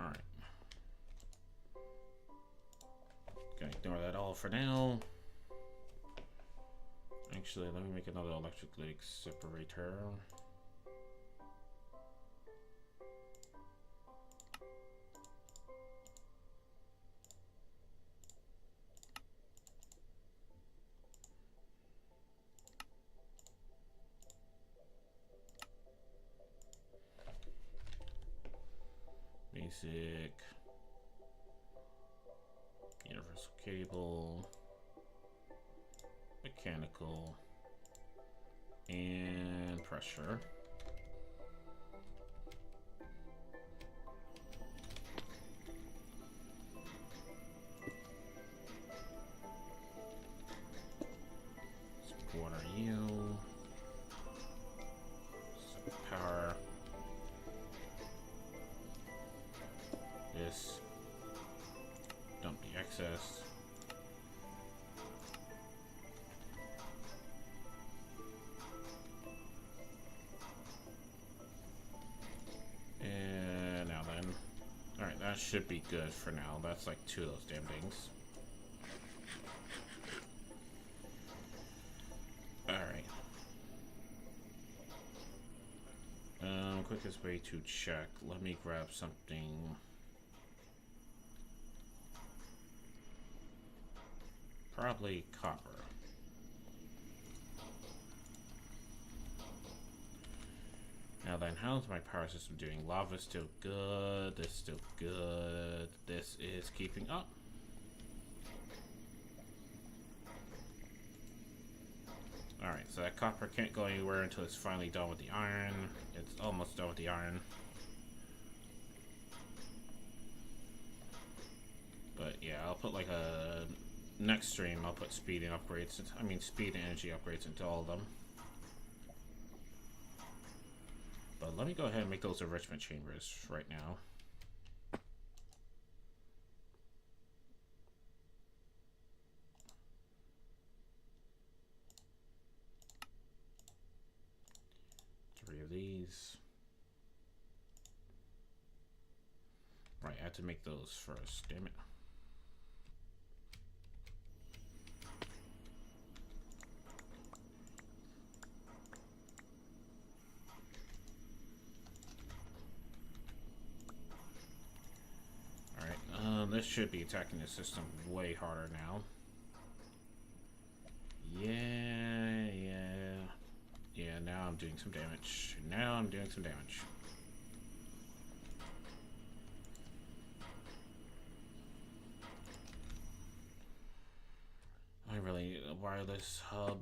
Alright. Gonna ignore that all for now. Actually, let me make another electric lake separator. Basic. Universal cable. Mechanical. And pressure. What are you? Some power. This. Dump the excess. And now then. Alright, that should be good for now. That's like 2 of those damn things. Alright. Quickest way to check. Let me grab something. Probably copper. Now then, how's my power system doing? Lava's still good. This is still good. This is keeping up. Alright, so that copper can't go anywhere until it's finally done with the iron. It's almost done with the iron. But yeah, I'll put like a... Next stream, I'll put speed and upgrades. I mean, speed and energy upgrades into all of them. But let me go ahead and make those enrichment chambers right now. Three of these. Right, I have to make those first. Damn it. This this should be attacking the system way harder now. Yeah, now I'm doing some damage. I really need a wireless hub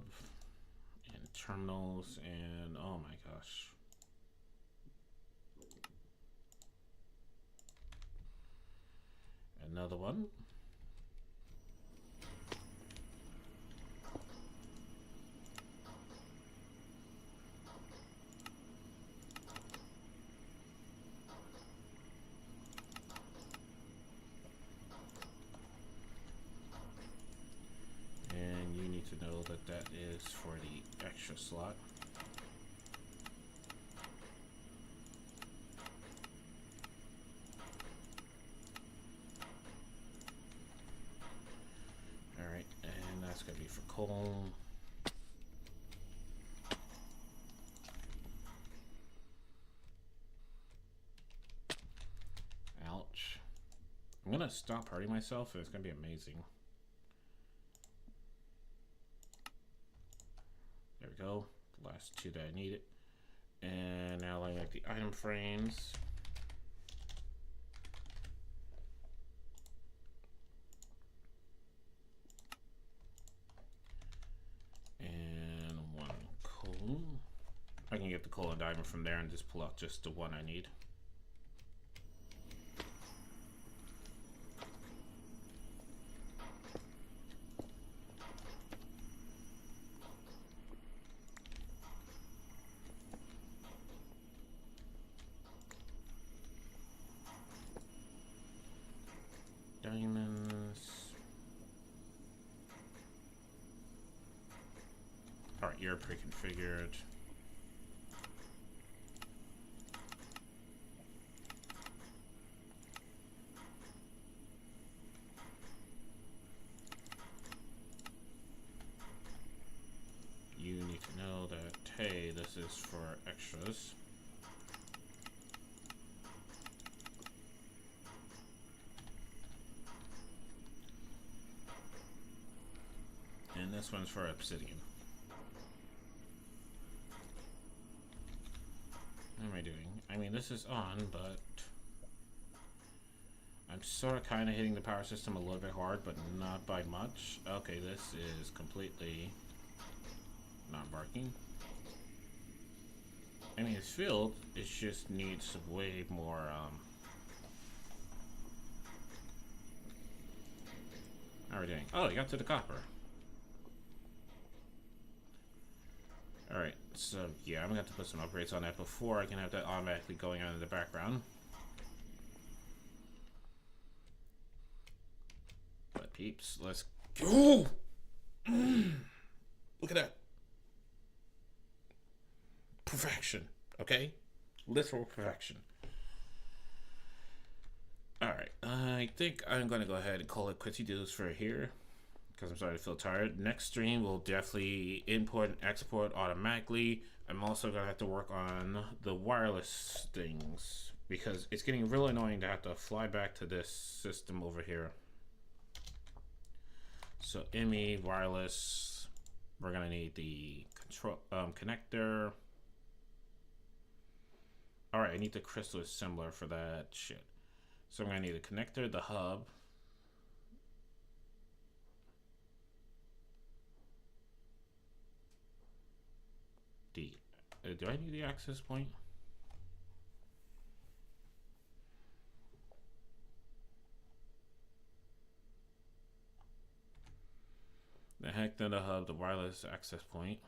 and terminals and oh my gosh. Another one. And you need to know that that is for the extra slot. Alright, and that's gonna be for coal. Ouch. I'm gonna stop hurting myself and it's gonna be amazing. There we go. The last two that I needed. And now I like the item frames. And one coal. I can get the coal and diamond from there and just pull out just the one I need. Diamonds. Alright, you're pre-configured. You need to know that, hey, this is for extras. And this one's for obsidian. What am I doing? I mean, this is on, but I'm sort of kind of hitting the power system a little bit hard, but not by much. Okay, this is completely not barking. I mean, it's filled. It just needs way more, how are we doing? Oh, you got to the copper. Alright, so yeah, I'm gonna have to put some upgrades on that before I can have that automatically going on in the background. But peeps, let's go! Look at that. Perfection, okay? Literal perfection. Alright, I think I'm gonna go ahead and call it quitsy doos for here. Because I'm starting to feel tired. Next stream will definitely import and export automatically. I'm also going to have to work on the wireless things because it's getting really annoying to have to fly back to this system over here. So ME wireless, we're going to need the control connector. All right, I need the crystal assembler for that shit. So I'm going to need a connector, the hub. Do I need the access point? The heck, then the hub, the wireless access point.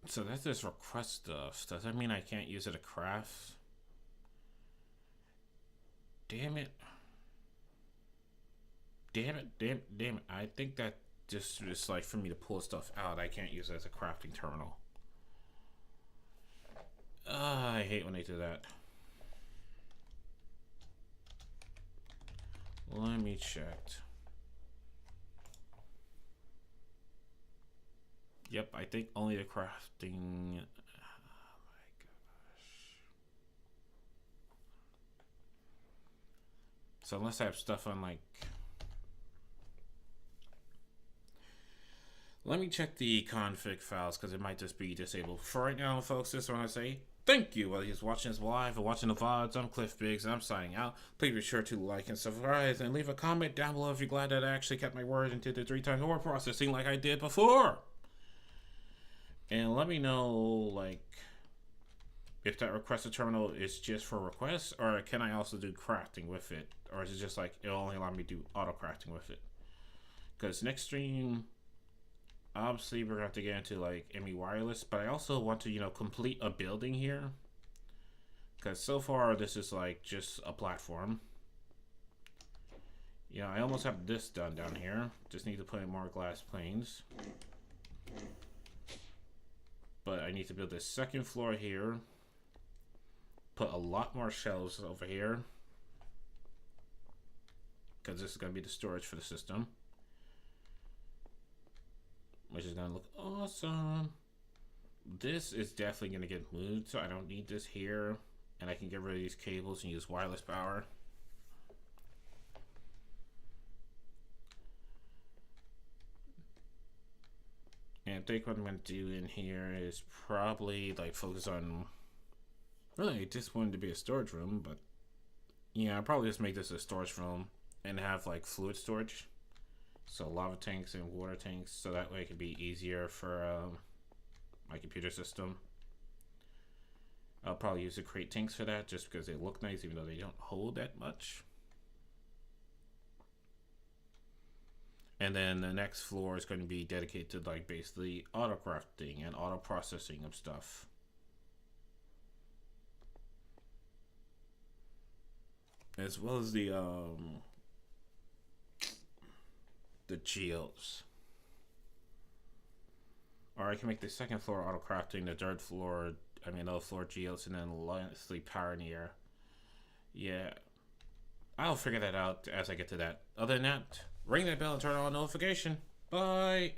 So that's this request stuff. Does that mean I can't use it to craft? Damn it. Damn it, damn it, damn it. I think that just is like for me to pull stuff out. I can't use it as a crafting terminal. I hate when they do that. Let me check. Yep, I think only the crafting. Oh my gosh. So unless I have stuff on like. Let me check the config files because it might just be disabled. For right now, folks, this is what I say. Thank you, whether you're watching this live or watching the VODs. I'm Cliff Biggs, and I'm signing out. Please be sure to like and subscribe, and leave a comment down below if you're glad that I actually kept my word and did the 3 times more processing like I did before. And let me know, like, if that requested terminal is just for requests, or can I also do crafting with it? Or is it just like, it'll only allow me to do auto crafting with it? Because next stream, obviously, we're going to have to get into, like, ME Wireless, but I also want to, you know, complete a building here. Because so far, this is, like, just a platform. You know, I almost have this done down here. Just need to put in more glass planes. But I need to build this second floor here. Put a lot more shelves over here. Because this is going to be the storage for the system. Which is going to look awesome. This is definitely going to get moved, so I don't need this here. And I can get rid of these cables and use wireless power. And I think what I'm going to do in here is probably like focus on... Really, I just wanted to be a storage room, but... Yeah, I'll probably just make this a storage room and have like fluid storage. So lava tanks and water tanks, so that way it can be easier for my computer system. I'll probably use the crate tanks for that, just because they look nice, even though they don't hold that much. And then the next floor is going to be dedicated to like basically auto crafting and auto processing of stuff. As well as the geodes. Or I can make the second floor auto crafting, the third floor, another floor geodes, and then lastly Pioneer. Yeah, I'll figure that out as I get to that. Other than that, ring that bell and turn on notification. Bye.